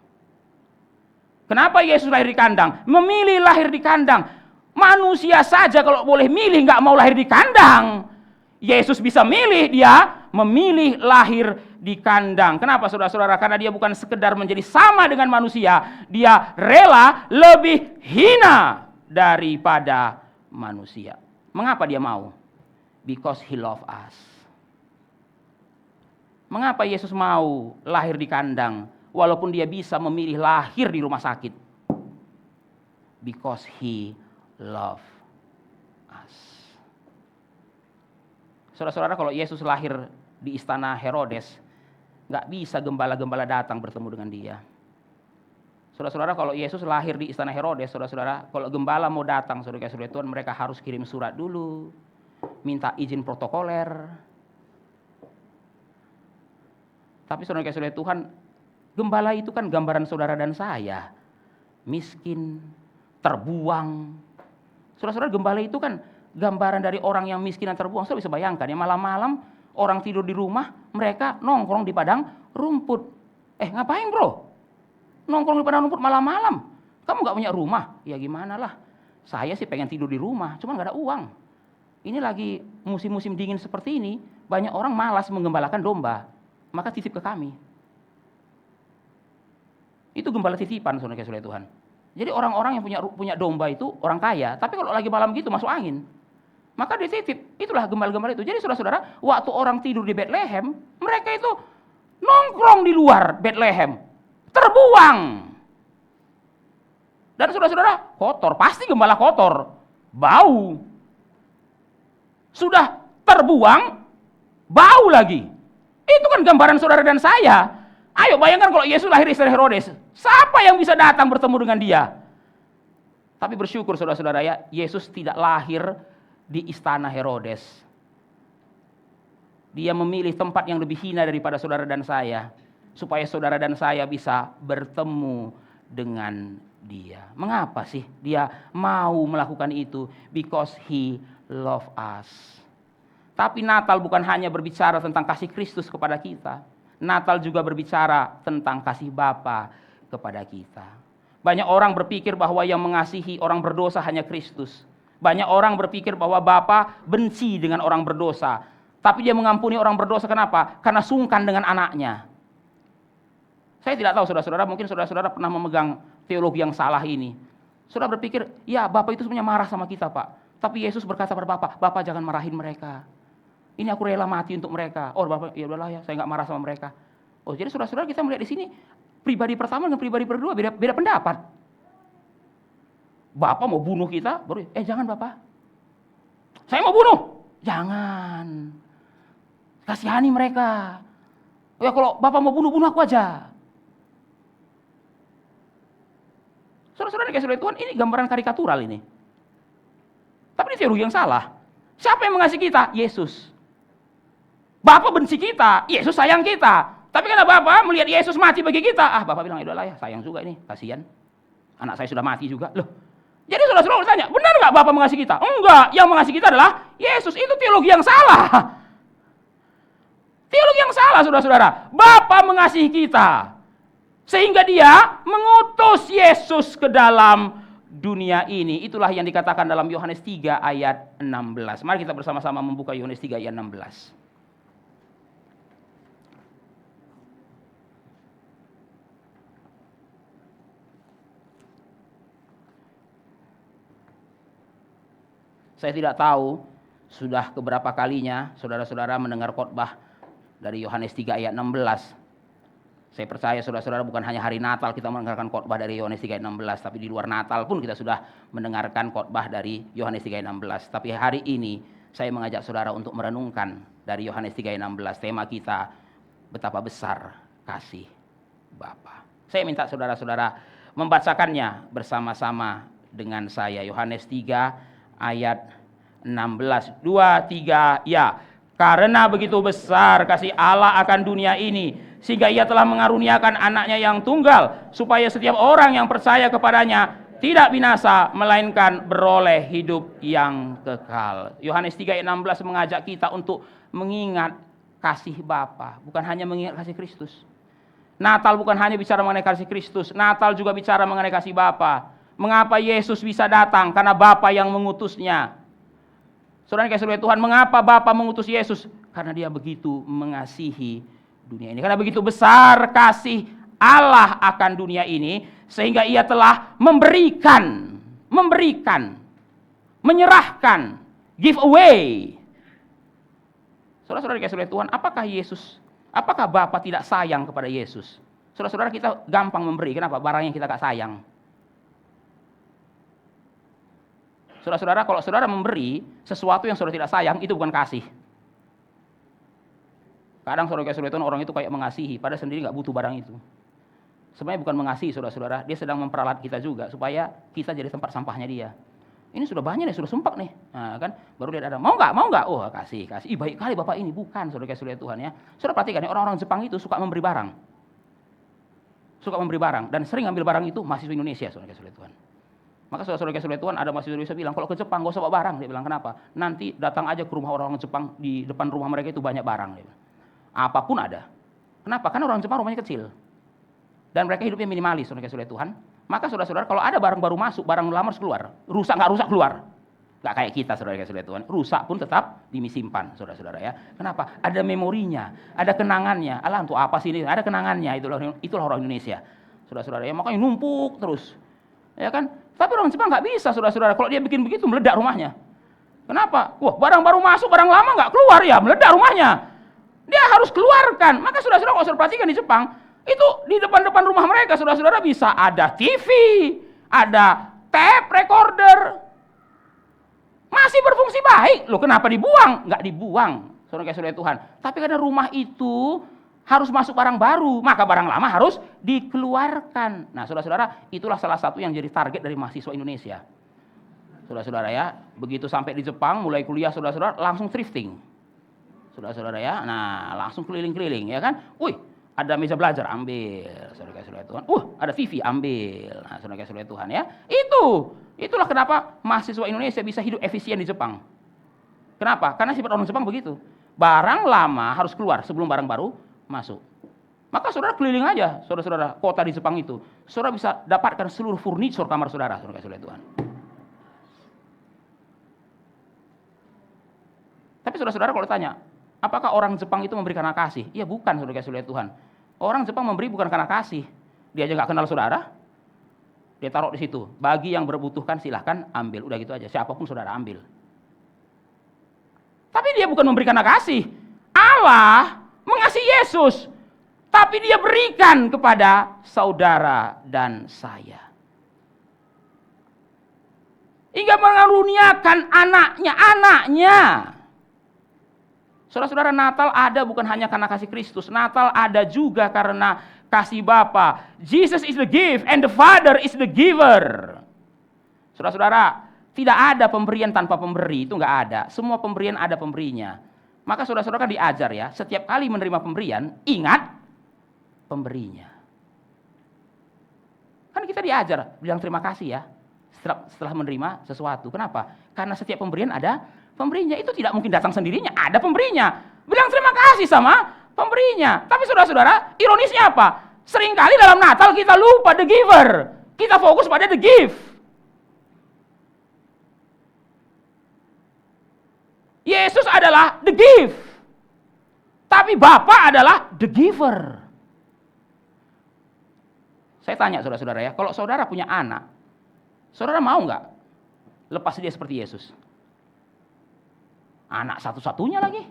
Kenapa Yesus lahir di kandang? Memilih lahir di kandang. Manusia saja kalau boleh milih gak mau lahir di kandang. Yesus bisa milih, dia memilih lahir di kandang. Kenapa saudara-saudara? Karena dia bukan sekedar menjadi sama dengan manusia, dia rela lebih hina daripada manusia. Mengapa dia mau? Because he love us. Mengapa Yesus mau lahir di kandang walaupun dia bisa memilih lahir di rumah sakit? Because he love us. Saudara-saudara, kalau Yesus lahir di istana Herodes, nggak bisa gembala-gembala datang bertemu dengan dia. Saudara-saudara, kalau Yesus lahir di istana Herodes, saudara-saudara, kalau gembala mau datang, saudara-saudara Tuhan, mereka harus kirim surat dulu, minta izin protokoler. Tapi saudara-saudara Tuhan, gembala itu kan gambaran saudara dan saya, miskin, terbuang. Saudara-saudara, gembala itu kan gambaran dari orang yang miskin dan terbuang. Saya bisa bayangkan ya, malam-malam orang tidur di rumah, mereka nongkrong di padang rumput. Ngapain bro? Nongkrong di padang rumput malam-malam. Kamu gak punya rumah? Ya gimana lah. Saya sih pengen tidur di rumah, cuma gak ada uang. Ini lagi musim-musim dingin seperti ini, banyak orang malas menggembalakan domba. Maka titip ke kami. Itu gembala titipan, saudara-saudara Tuhan. Jadi orang-orang yang punya domba itu orang kaya, tapi kalau lagi malam gitu masuk angin. Maka dia titip, itulah gembala-gembala itu. Jadi saudara-saudara, waktu orang tidur di Bethlehem, mereka itu nongkrong di luar Bethlehem, terbuang. Dan saudara-saudara, kotor, pasti gembala kotor, bau. Sudah terbuang, bau lagi. Itu kan gambaran saudara dan saya. Ayo bayangkan kalau Yesus lahir di istana Herodes, siapa yang bisa datang bertemu dengan dia? Tapi bersyukur saudara-saudara ya, Yesus tidak lahir di istana Herodes. Dia memilih tempat yang lebih hina daripada saudara dan saya, supaya saudara dan saya bisa bertemu dengan dia. Mengapa sih dia mau melakukan itu? Because he love us. Tapi Natal bukan hanya berbicara tentang kasih Kristus kepada kita. Natal juga berbicara tentang kasih Bapa kepada kita. Banyak orang berpikir bahwa yang mengasihi orang berdosa hanya Kristus. Banyak orang berpikir bahwa Bapa benci dengan orang berdosa. Tapi dia mengampuni orang berdosa, kenapa? Karena sungkan dengan anaknya. Saya tidak tahu saudara-saudara, mungkin saudara-saudara pernah memegang teologi yang salah ini. Saudara berpikir, ya Bapa itu sebenarnya marah sama kita Pak. Tapi Yesus berkata pada Bapa, Bapa jangan marahin mereka. Ini aku rela mati untuk mereka. Oh Bapak, ya udahlah ya, saya nggak marah sama mereka. Oh jadi saudara-saudara kita melihat di sini pribadi pertama dengan pribadi kedua beda pendapat. Bapak mau bunuh kita, jangan Bapak. Saya mau bunuh, jangan. Kasihani mereka. Ya kalau Bapak mau bunuh aku aja. Saudara-saudara dikasih oleh Tuhan, ini gambaran karikatural ini. Tapi ini teologi yang salah. Siapa yang mengasihi kita? Yesus. Bapak benci kita, Yesus sayang kita. Tapi karena Bapak melihat Yesus mati bagi kita, Bapak bilang, ya udahlah ya, sayang juga ini, kasihan. Anak saya sudah mati juga. Loh. Jadi saudara-saudara bertanya, benar nggak Bapak mengasihi kita? Enggak, yang mengasihi kita adalah Yesus. Itu teologi yang salah. Teologi yang salah, saudara-saudara. Bapa mengasihi kita sehingga dia mengutus Yesus ke dalam dunia ini. Itulah yang dikatakan dalam Yohanes 3 ayat 16. Mari kita bersama-sama membuka Yohanes 3 ayat 16. Saya tidak tahu sudah keberapa kalinya saudara-saudara mendengar khotbah dari Yohanes 3 ayat 16. Saya percaya saudara-saudara bukan hanya hari Natal kita mendengarkan khotbah dari Yohanes 3 ayat 16, tapi di luar Natal pun kita sudah mendengarkan khotbah dari Yohanes 3 ayat 16. Tapi hari ini saya mengajak saudara untuk merenungkan dari Yohanes 3 ayat 16. Tema kita, betapa besar kasih Bapa. Saya minta saudara-saudara membacakannya bersama-sama dengan saya. Yohanes 3 ayat 16. 2, 3, ya. Karena begitu besar kasih Allah akan dunia ini, sehingga ia telah mengaruniakan anaknya yang tunggal, supaya setiap orang yang percaya kepadanya tidak binasa, melainkan beroleh hidup yang kekal. Yohanes 3 ayat 16 mengajak kita untuk mengingat kasih Bapa, bukan hanya mengingat kasih Kristus. Natal bukan hanya bicara mengenai kasih Kristus, Natal juga bicara mengenai kasih Bapa. Mengapa Yesus bisa datang? Karena Bapa yang mengutusnya. Saudara kasih oleh Tuhan, mengapa Bapa mengutus Yesus? Karena dia begitu mengasihi dunia ini. Karena begitu besar kasih Allah akan dunia ini, sehingga ia telah memberikan, menyerahkan, give away. Saudara-saudara kasih oleh Tuhan, apakah Bapa tidak sayang kepada Yesus? Saudara-saudara, kita gampang memberi, kenapa? Barang yang kita gak sayang. Saudara-saudara, kalau saudara memberi sesuatu yang saudara tidak sayang, itu bukan kasih. Kadang saudara kasih oleh Tuhan, orang itu kayak mengasihi, padahal sendiri nggak butuh barang itu. Sebenarnya bukan mengasihi, saudara-saudara, dia sedang memperalat kita juga supaya kita jadi tempat sampahnya dia. Ini sudah banyak nih, sudah sumpah nih, nah, kan? Baru dia ada, mau nggak? Oh kasih. Ih, baik kali Bapak ini, bukan saudara kasih oleh Tuhan ya. Saudara perhatikan, orang-orang Jepang itu suka memberi barang, dan sering ambil barang itu mahasiswa Indonesia, saudara kasih oleh Tuhan. Maka saudara-saudara kasih oleh Tuhan, ada mahasiswa Indonesia bilang, kalau ke Jepang gak usah bawa barang. Dia bilang, kenapa? Nanti datang aja ke rumah orang-orang Jepang, di depan rumah mereka itu banyak barang. Dia bilang. Apapun ada. Kenapa? Karena orang Jepang rumahnya kecil. Dan mereka hidupnya minimalis, saudara kasih oleh Tuhan. Maka saudara-saudara, kalau ada barang baru masuk, barang lama harus keluar. Rusak nggak rusak keluar. Nggak kayak kita, saudara kasih oleh Tuhan. Rusak pun tetap disimpan, saudara-saudara ya. Kenapa? Ada memorinya, ada kenangannya. Alah, untuk apa sih ini? Ada kenangannya, itulah orang Indonesia. Saudara-saudara ya, makanya numpuk terus. Ya kan? Tapi orang Jepang nggak bisa, saudara-saudara. Kalau dia bikin begitu, meledak rumahnya. Kenapa? Wah, barang baru masuk, barang lama nggak keluar, ya meledak rumahnya. Dia harus keluarkan. Maka saudara-saudara, kalau saudara perhatikan di Jepang, itu di depan-depan rumah mereka, saudara-saudara bisa ada TV, ada tape recorder. Masih berfungsi baik. Loh, kenapa dibuang? Nggak dibuang, saudara-saudara Tuhan. Tapi karena rumah itu harus masuk barang baru, maka barang lama harus dikeluarkan. Nah, saudara-saudara, itulah salah satu yang jadi target dari mahasiswa Indonesia. Saudara-saudara ya, begitu sampai di Jepang, mulai kuliah saudara-saudara, langsung thrifting. Saudara-saudara ya, nah langsung keliling-keliling ya kan. Wih, ada meja belajar, ambil. Saudara-saudara Tuhan. Ada TV, ambil. Nah, saudara-saudara Tuhan ya. Itulah kenapa mahasiswa Indonesia bisa hidup efisien di Jepang. Kenapa? Karena sifat orang Jepang begitu. Barang lama harus keluar sebelum barang baru masuk. Maka saudara keliling aja, saudara-saudara, kota di Jepang itu. Saudara bisa dapatkan seluruh furniture kamar saudara, saudara-saudara Tuhan. Tapi saudara-saudara kalau tanya, apakah orang Jepang itu memberi karena kasih? Ya bukan, saudara-saudara Tuhan. Orang Jepang memberi bukan karena kasih. Dia aja nggak kenal saudara, dia taruh di situ. Bagi yang berbutuhkan silahkan ambil, udah gitu aja. Siapapun saudara ambil. Tapi dia bukan memberi karena kasih. Allah mengasihi Yesus, tapi dia berikan kepada saudara dan saya. Hingga mengaruniakan anaknya. Saudara-saudara, Natal ada bukan hanya karena kasih Kristus. Natal ada juga karena kasih Bapa. Jesus is the gift and the Father is the giver. Saudara-saudara, tidak ada pemberian tanpa pemberi, itu enggak ada. Semua pemberian ada pemberinya. Maka saudara-saudara kan diajar ya, setiap kali menerima pemberian, ingat pemberinya. Kan kita diajar, bilang terima kasih ya, setelah menerima sesuatu. Kenapa? Karena setiap pemberian ada pemberinya. Itu tidak mungkin datang sendirinya, ada pemberinya. Bilang terima kasih sama pemberinya. Tapi saudara-saudara, ironisnya apa? Seringkali dalam Natal kita lupa the giver. Kita fokus pada the gift. Yesus adalah the gift. Tapi Bapa adalah the giver. Saya tanya saudara-saudara ya, kalau saudara punya anak, saudara mau nggak lepas dia seperti Yesus? Anak satu-satunya lagi.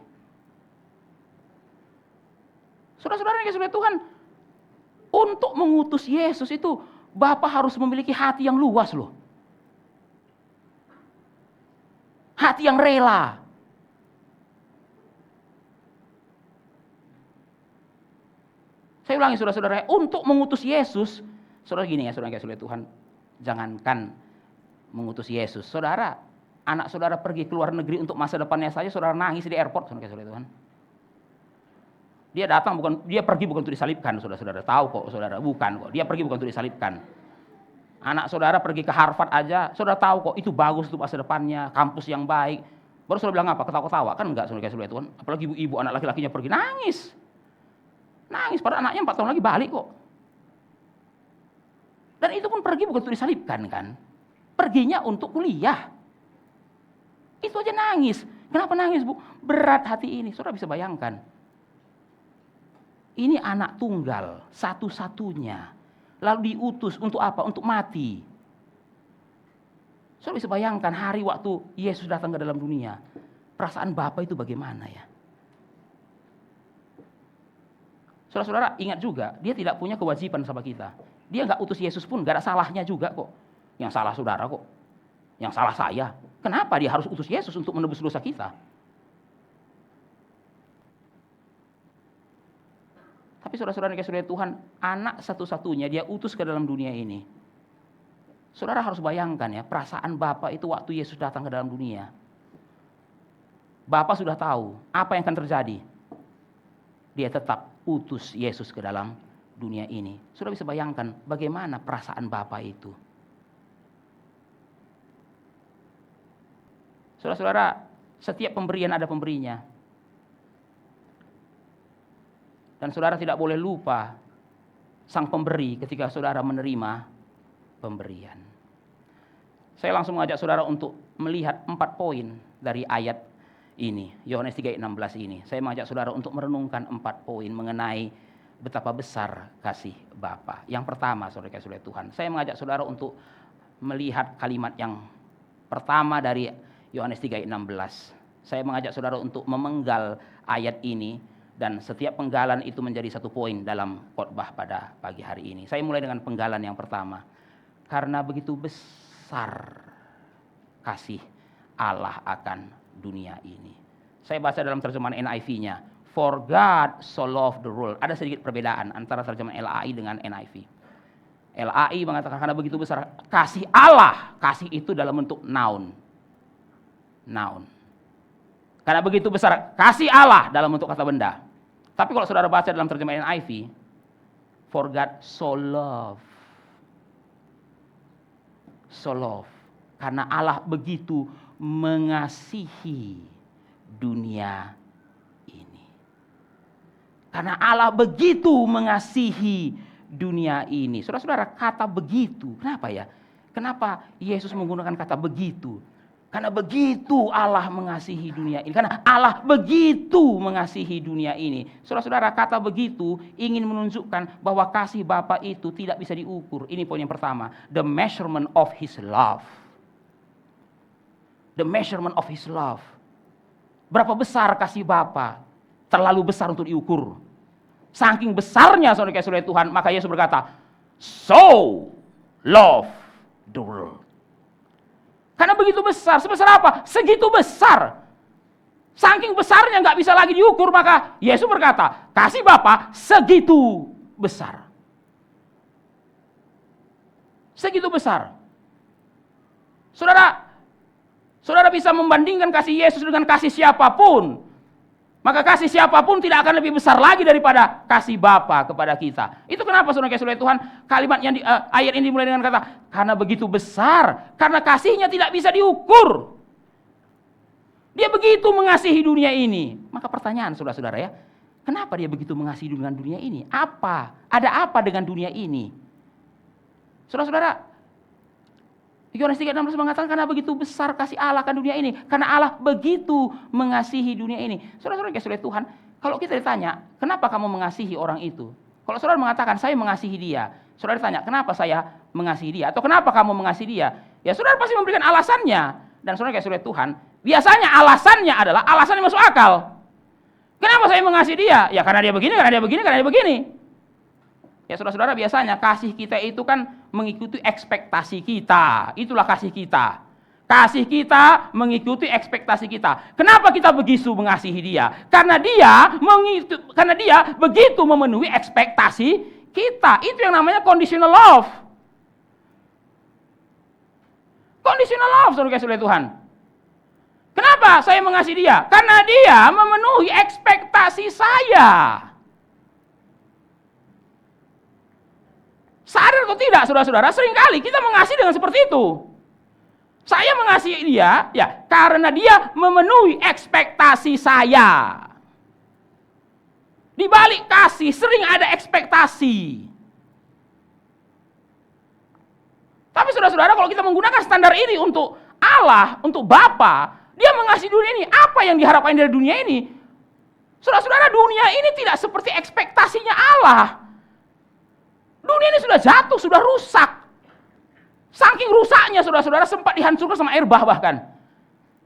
Saudara-saudara yang dikasihi Tuhan, untuk mengutus Yesus itu Bapa harus memiliki hati yang luas loh. Hati yang rela. Saya ulangi saudara-saudara, untuk mengutus Yesus, saudara gini ya, saudara yang dikasihi Tuhan, jangankan mengutus Yesus, saudara, anak saudara pergi ke luar negeri untuk masa depannya saja, saudara nangis di airport, saudara yang dikasihi Tuhan. Dia pergi bukan untuk disalibkan, saudara-saudara, tahu kok saudara, bukan kok, dia pergi bukan untuk disalibkan. Anak saudara pergi ke Harvard aja, saudara tahu kok itu bagus untuk masa depannya, kampus yang baik. Baru saudara bilang apa? Ketawa-ketawa, kan enggak saudara yang dikasihi Tuhan. Apalagi ibu-ibu anak laki-lakinya pergi, nangis. Nangis, padahal anaknya 4 tahun lagi balik kok. Dan itu pun pergi bukan untuk disalibkan kan. Perginya untuk kuliah. Itu aja nangis. Kenapa nangis, Bu? Berat hati ini. Saudara bisa bayangkan. Ini anak tunggal, satu-satunya. Lalu diutus untuk apa? Untuk mati. Saudara bisa bayangkan hari waktu Yesus datang ke dalam dunia. Perasaan Bapa itu bagaimana ya? Saudara-saudara ingat juga, dia tidak punya kewajiban sama kita. Dia nggak utus Yesus pun, nggak ada salahnya juga kok. Yang salah saudara kok, yang salah saya. Kenapa dia harus utus Yesus untuk menebus dosa kita? Tapi saudara-saudara yang dikasihi Tuhan, anak satu-satunya dia utus ke dalam dunia ini. Saudara harus bayangkan ya, perasaan Bapa itu waktu Yesus datang ke dalam dunia. Bapa sudah tahu apa yang akan terjadi. Dia tetap utus Yesus ke dalam dunia ini. Sudah bisa bayangkan bagaimana perasaan Bapa itu. Saudara-saudara, setiap pemberian ada pemberinya. Dan saudara tidak boleh lupa sang pemberi ketika saudara menerima pemberian. Saya langsung mengajak saudara untuk melihat 4 poin dari ayat ini, Yohanes 3:16 ini. Saya mengajak saudara untuk merenungkan 4 poin mengenai betapa besar kasih Bapa. Yang pertama, saudara kasih Tuhan, saya mengajak saudara untuk melihat kalimat yang pertama dari Yohanes 3:16. Saya mengajak saudara untuk memenggal ayat ini, dan setiap penggalan itu menjadi 1 poin dalam khotbah pada pagi hari ini. Saya mulai dengan penggalan yang pertama. Karena begitu besar kasih Allah akan dunia ini. Saya baca dalam terjemahan NIV-nya. For God so loved the world. Ada sedikit perbedaan antara terjemahan LAI dengan NIV. LAI mengatakan karena begitu besar kasih Allah. Kasih itu dalam bentuk noun. Noun. Karena begitu besar kasih Allah dalam bentuk kata benda. Tapi kalau saudara baca dalam terjemahan NIV, for God so loved. So love. Karena Allah begitu mengasihi dunia ini. Karena Allah begitu mengasihi dunia ini. Saudara-saudara, kata begitu, kenapa ya? Kenapa Yesus menggunakan kata begitu? Karena begitu Allah mengasihi dunia ini. Karena Allah begitu mengasihi dunia ini. Saudara-saudara, kata begitu ingin menunjukkan bahwa kasih Bapa itu tidak bisa diukur. Ini poin yang pertama. The measurement of His love. The measurement of His love. Berapa besar kasih Bapa? Terlalu besar untuk diukur. Saking besarnya saudara-saudara Tuhan, maka Yesus berkata, so love the world. Karena begitu besar, sebesar apa? Segitu besar. Saking besarnya nggak bisa lagi diukur, maka Yesus berkata, kasih Bapa segitu besar. Segitu besar. Saudara bisa membandingkan kasih Yesus dengan kasih siapapun. Maka kasih siapapun tidak akan lebih besar lagi daripada kasih Bapa kepada kita. Itu kenapa saudara kasih oleh Tuhan, kalimat yang ayat ini dimulai dengan kata, karena begitu besar, karena kasihnya tidak bisa diukur. Dia begitu mengasihi dunia ini. Maka pertanyaan saudara-saudara ya, kenapa dia begitu mengasihi dengan dunia ini? Ada apa dengan dunia ini? Saudara-saudara, Yohanes 3:16 mengatakan karena begitu besar kasih Allah akan dunia ini. Karena Allah begitu mengasihi dunia ini. Saudara-saudara kasih oleh Tuhan, kalau kita ditanya, kenapa kamu mengasihi orang itu? Kalau saudara mengatakan, saya mengasihi dia. Saudara ditanya, kenapa saya mengasihi dia? Atau kenapa kamu mengasihi dia? Ya saudara pasti memberikan alasannya. Dan saudara kasih oleh Tuhan, biasanya alasannya adalah alasan yang masuk akal. Kenapa saya mengasihi dia? Ya karena dia begini, karena dia begini, karena dia begini. Ya saudara-saudara, biasanya kasih kita itu kan mengikuti ekspektasi kita. Itulah kasih kita. Kasih kita mengikuti ekspektasi kita. Kenapa kita begitu mengasihi dia? Karena dia begitu memenuhi ekspektasi kita. Itu yang namanya conditional love. Conditional love, saudara kasih oleh Tuhan. Kenapa saya mengasihi dia? Karena dia memenuhi ekspektasi saya. Sadar atau tidak, saudara-saudara, seringkali kita mengasihi dengan seperti itu. Saya mengasihi dia, ya, karena dia memenuhi ekspektasi saya. Di balik kasih sering ada ekspektasi. Tapi saudara-saudara, kalau kita menggunakan standar ini untuk Allah, untuk Bapa, dia mengasihi dunia ini. Apa yang diharapkan dari dunia ini? Saudara-saudara, dunia ini tidak seperti ekspektasinya Allah. Dunia ini sudah jatuh, sudah rusak. Saking rusaknya saudara-saudara sempat dihancurkan sama air bah bahkan.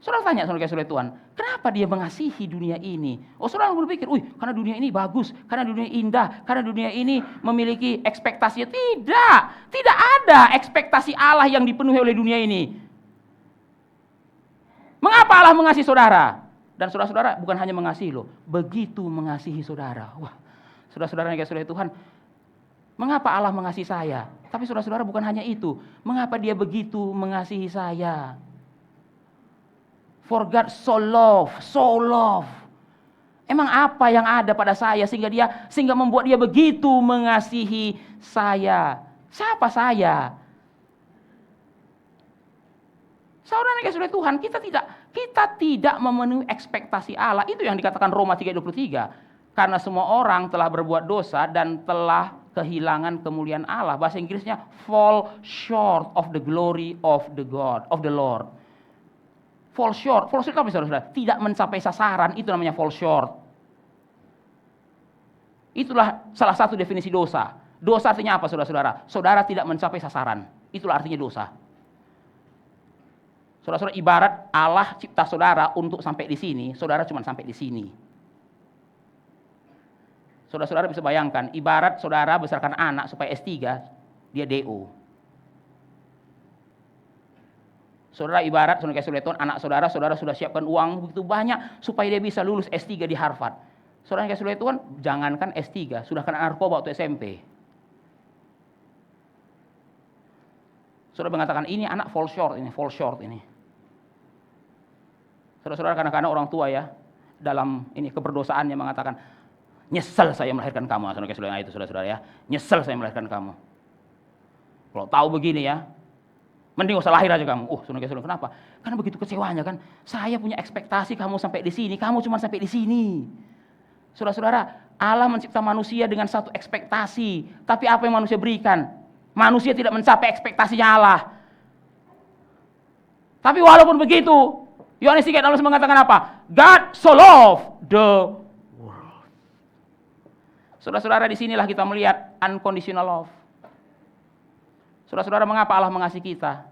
Saudara tanya saudara Tuhan, kenapa dia mengasihi dunia ini? Oh saudara berpikir, karena dunia ini bagus, karena dunia indah, karena dunia ini memiliki ekspektasi. Tidak ada ekspektasi Allah yang dipenuhi oleh dunia ini. Mengapa Allah mengasihi saudara? Dan saudara-saudara bukan hanya mengasihi loh, begitu mengasihi saudara. Wah, saudara-saudara yang kasih Tuhan, mengapa Allah mengasihi saya? Tapi saudara-saudara bukan hanya itu. Mengapa dia begitu mengasihi saya? For God so love. Emang apa yang ada pada saya sehingga membuat dia begitu mengasihi saya? Siapa saya? Saudara yang kasih Tuhan, kita tidak memenuhi ekspektasi Allah. Itu yang dikatakan Roma 3:23. Karena semua orang telah berbuat dosa dan telah kehilangan kemuliaan Allah. Bahasa Inggrisnya fall short of the glory of the Lord. Fall short apa saudara-saudara? Tidak mencapai sasaran, itu namanya fall short. Itulah salah satu definisi dosa. Dosa artinya apa saudara-saudara? Saudara tidak mencapai sasaran. Itulah artinya dosa. Saudara-saudara, ibarat Allah cipta saudara untuk sampai di sini, saudara cuma sampai di sini. Saudara-saudara bisa bayangkan, ibarat saudara besarkan anak supaya S3, dia DO. Saudara ibarat, saudara kasih lihat anak saudara sudah siapkan uang begitu banyak supaya dia bisa lulus S3 di Harvard. Saudara kasih lihat Tuhan, jangankan S3, sudah kena narkoba waktu SMP. Saudara mengatakan, ini anak fall short ini. Saudara-saudara, kadang-kadang orang tua ya, dalam ini keberdosaannya mengatakan, nyesel saya melahirkan kamu, saudara-saudara ya. Nyesel saya melahirkan kamu. Kalau tahu begini ya, mending usah lahir aja kamu. Saudara-saudara, kenapa? Karena begitu kecewanya kan. Saya punya ekspektasi kamu sampai di sini, kamu cuma sampai di sini. Saudara-saudara, Allah mencipta manusia dengan satu ekspektasi. Tapi apa yang manusia berikan? Manusia tidak mencapai ekspektasinya Allah. Tapi walaupun begitu, Yohanes 3:16 mengatakan apa? God so loved the world. Saudara-saudara, disinilah kita melihat unconditional love. Saudara-saudara, mengapa Allah mengasihi kita?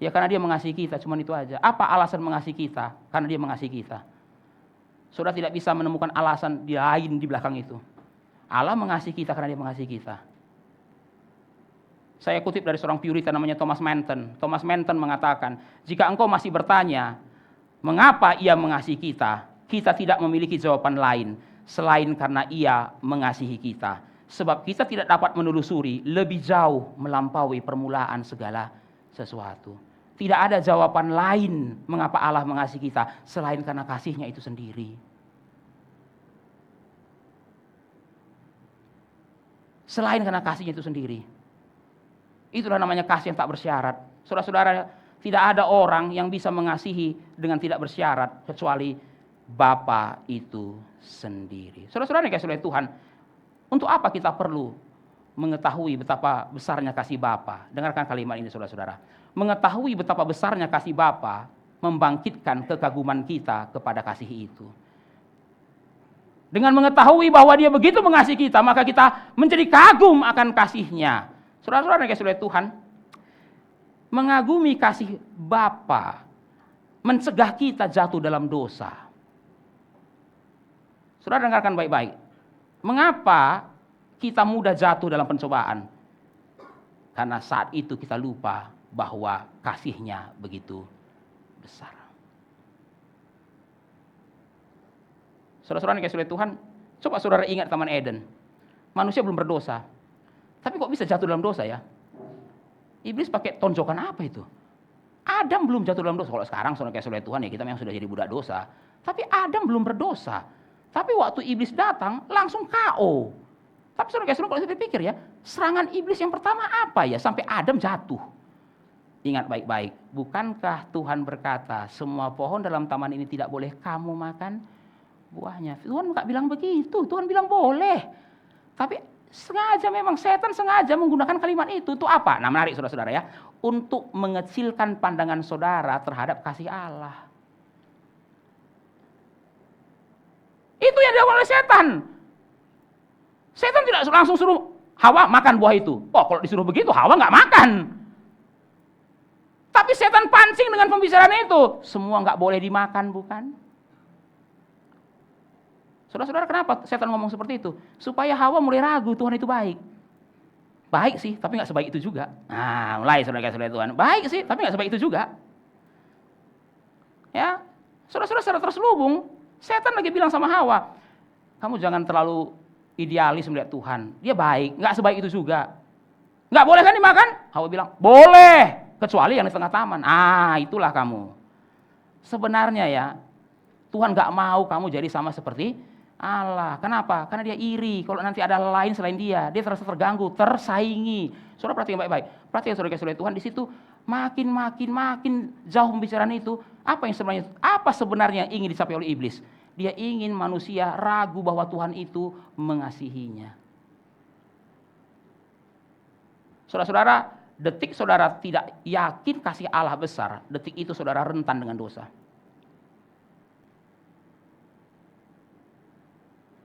Ya karena dia mengasihi kita, cuma itu aja. Apa alasan mengasihi kita? Karena dia mengasihi kita. Saudara tidak bisa menemukan alasan lain di belakang itu. Allah mengasihi kita karena dia mengasihi kita. Saya kutip dari seorang Puritan namanya Thomas Manton. Thomas Manton mengatakan, jika engkau masih bertanya, Mengapa ia mengasihi kita? Kita tidak memiliki jawaban lain selain karena ia mengasihi kita. Sebab kita tidak dapat menelusuri lebih jauh melampaui permulaan segala sesuatu. Tidak ada jawaban lain mengapa Allah mengasihi kita selain karena kasih-Nya itu sendiri. Selain karena kasih-Nya itu sendiri. Itulah namanya kasih yang tak bersyarat. Saudara-saudara, tidak ada orang yang bisa mengasihi dengan tidak bersyarat kecuali Bapa itu sendiri. Saudara-saudara yang kasih oleh Tuhan, untuk apa kita perlu mengetahui betapa besarnya kasih Bapa? Dengarkan kalimat ini saudara-saudara. Mengetahui betapa besarnya kasih Bapa membangkitkan kekaguman kita kepada kasih itu. Dengan mengetahui bahwa Dia begitu mengasihi kita, maka kita menjadi kagum akan kasih-Nya. Saudara-saudara yang kasih oleh Tuhan, mengagumi kasih Bapa mencegah kita jatuh dalam dosa. Saudara dengarkan baik-baik. Mengapa kita mudah jatuh dalam pencobaan? Karena saat itu kita lupa bahwa kasih-Nya begitu besar. Saudara-saudara yang kasih oleh Tuhan, coba saudara ingat Taman Eden. Manusia belum berdosa, tapi kok bisa jatuh dalam dosa ya? Iblis pakai tonjokan apa itu? Adam belum jatuh dalam dosa. Kalau sekarang saudara kasih oleh Tuhan ya kita memang sudah jadi budak dosa. Tapi Adam belum berdosa. Tapi waktu iblis datang langsung KO. Tapi saudara kasih oleh Tuhan, kalau saya pikir ya, serangan iblis yang pertama apa ya sampai Adam jatuh? Ingat baik-baik, bukankah Tuhan berkata semua pohon dalam taman ini tidak boleh kamu makan buahnya? Tuhan nggak bilang begitu, Tuhan bilang boleh. Tapi sengaja memang setan sengaja menggunakan kalimat itu. Untuk apa? Nah menarik saudara-saudara ya. Untuk mengecilkan pandangan saudara terhadap kasih Allah. Itu yang dilakukan oleh setan. Setan tidak langsung suruh Hawa makan buah itu. Oh kalau disuruh begitu Hawa nggak makan. Tapi setan pancing dengan pembicaraan itu. Semua nggak boleh dimakan bukan? Saudara-saudara kenapa setan ngomong seperti itu? Supaya Hawa mulai ragu Tuhan itu baik. Baik sih, tapi nggak sebaik itu juga. Nah, mulai saudara-saudara Tuhan. Baik sih, tapi nggak sebaik itu juga. Ya, saudara-saudara secara terselubung, setan lagi bilang sama Hawa, kamu jangan terlalu idealis melihat Tuhan. Dia baik, nggak sebaik itu juga. Nggak boleh kan dimakan? Hawa bilang, boleh, kecuali yang di tengah taman. Ah, itulah kamu. Sebenarnya ya, Tuhan nggak mau kamu jadi sama seperti Allah. Kenapa? Karena Dia iri. Kalau nanti ada lain selain Dia terasa terganggu, tersaingi. Saudara perhatikan baik-baik. Perhatikan saudara kasih oleh Tuhan di situ makin jauh pembicaraan itu. Apa sebenarnya yang ingin dicapai oleh iblis? Dia ingin manusia ragu bahwa Tuhan itu mengasihinya. Saudara-saudara, detik saudara tidak yakin kasih Allah besar, detik itu saudara rentan dengan dosa.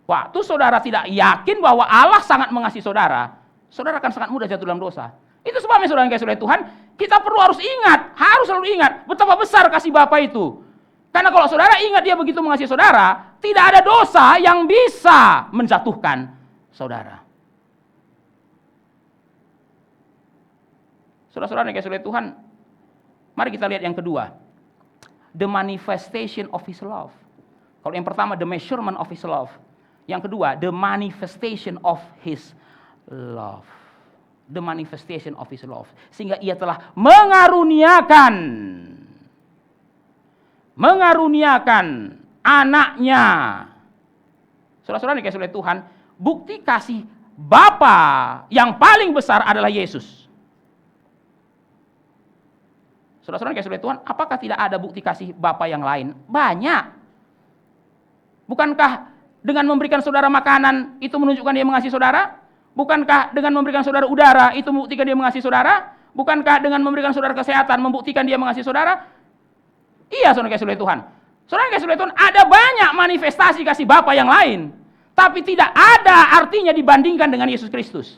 Waktu saudara tidak yakin bahwa Allah sangat mengasihi saudara, saudara akan sangat mudah jatuh dalam dosa. Itu sebabnya saudara yang kasih oleh Tuhan, kita harus selalu ingat betapa besar kasih Bapa itu. Karena kalau saudara ingat Dia begitu mengasihi saudara, tidak ada dosa yang bisa menjatuhkan saudara. Saudara-saudara yang kasih oleh Tuhan, mari kita lihat yang kedua. The manifestation of His love. Kalau yang pertama, the measurement of His love. Yang kedua, the manifestation of His love. The manifestation of His love. Sehingga Ia telah mengaruniakan anaknya. Saudara-saudara yang dikasihi oleh Tuhan, bukti kasih Bapa yang paling besar adalah Yesus. Saudara-saudara yang dikasihi oleh Tuhan, apakah tidak ada bukti kasih Bapa yang lain? Banyak. Bukankah dengan memberikan saudara makanan itu menunjukkan Dia mengasihi saudara? Bukankah dengan memberikan saudara udara itu membuktikan Dia mengasihi saudara? Bukankah dengan memberikan saudara kesehatan membuktikan Dia mengasihi saudara? Iya, saudara kasih oleh Tuhan. Saudara kasih oleh Tuhan, ada banyak manifestasi kasih Bapa yang lain, tapi tidak ada artinya dibandingkan dengan Yesus Kristus.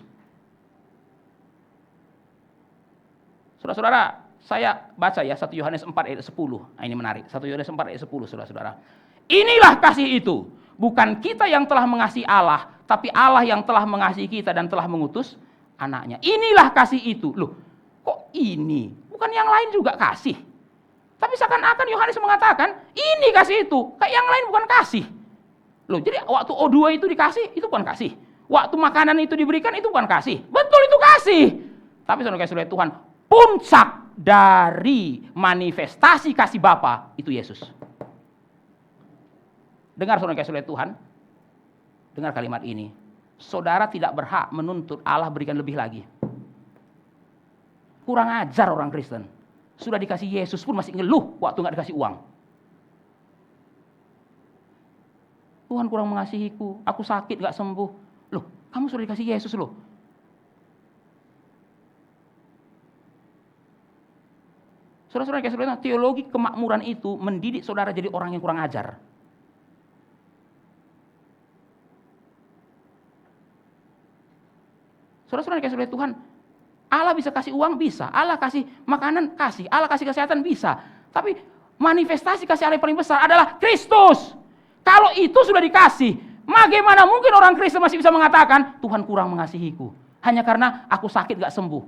Saudara-saudara, saya baca ya 1 Yohanes 4 ayat 10. Nah, ini menarik. 1 Yohanes 4 ayat 10, saudara-saudara. Inilah kasih itu. Bukan kita yang telah mengasihi Allah, tapi Allah yang telah mengasihi kita dan telah mengutus anaknya. Inilah kasih itu. Loh, kok ini? Bukan yang lain juga kasih. Tapi seakan-akan Yohanes mengatakan, ini kasih itu, kayak yang lain bukan kasih. Loh, jadi waktu O2 itu dikasih, itu bukan kasih. Waktu makanan itu diberikan, itu bukan kasih. Betul, itu kasih. Tapi saudara-saudara Tuhan, puncak dari manifestasi kasih Bapa itu Yesus. Dengar saudara-saudara Tuhan, dengar kalimat ini. Saudara tidak berhak menuntut Allah berikan lebih lagi. Kurang ajar orang Kristen. Sudah dikasih Yesus pun masih ngeluh waktu nggak dikasih uang. Tuhan kurang mengasihiku, aku sakit nggak sembuh. Loh, kamu sudah dikasih Yesus loh. Saudara-saudara, teologi kemakmuran itu mendidik saudara jadi orang yang kurang ajar. Saudara-saudara Tuhan, Allah bisa kasih uang, bisa. Allah kasih makanan, kasih. Allah kasih kesehatan, bisa. Tapi manifestasi kasih Allah yang paling besar adalah Kristus. Kalau itu sudah dikasih, bagaimana mungkin orang Kristen masih bisa mengatakan, Tuhan kurang mengasihiku. Hanya karena aku sakit gak sembuh.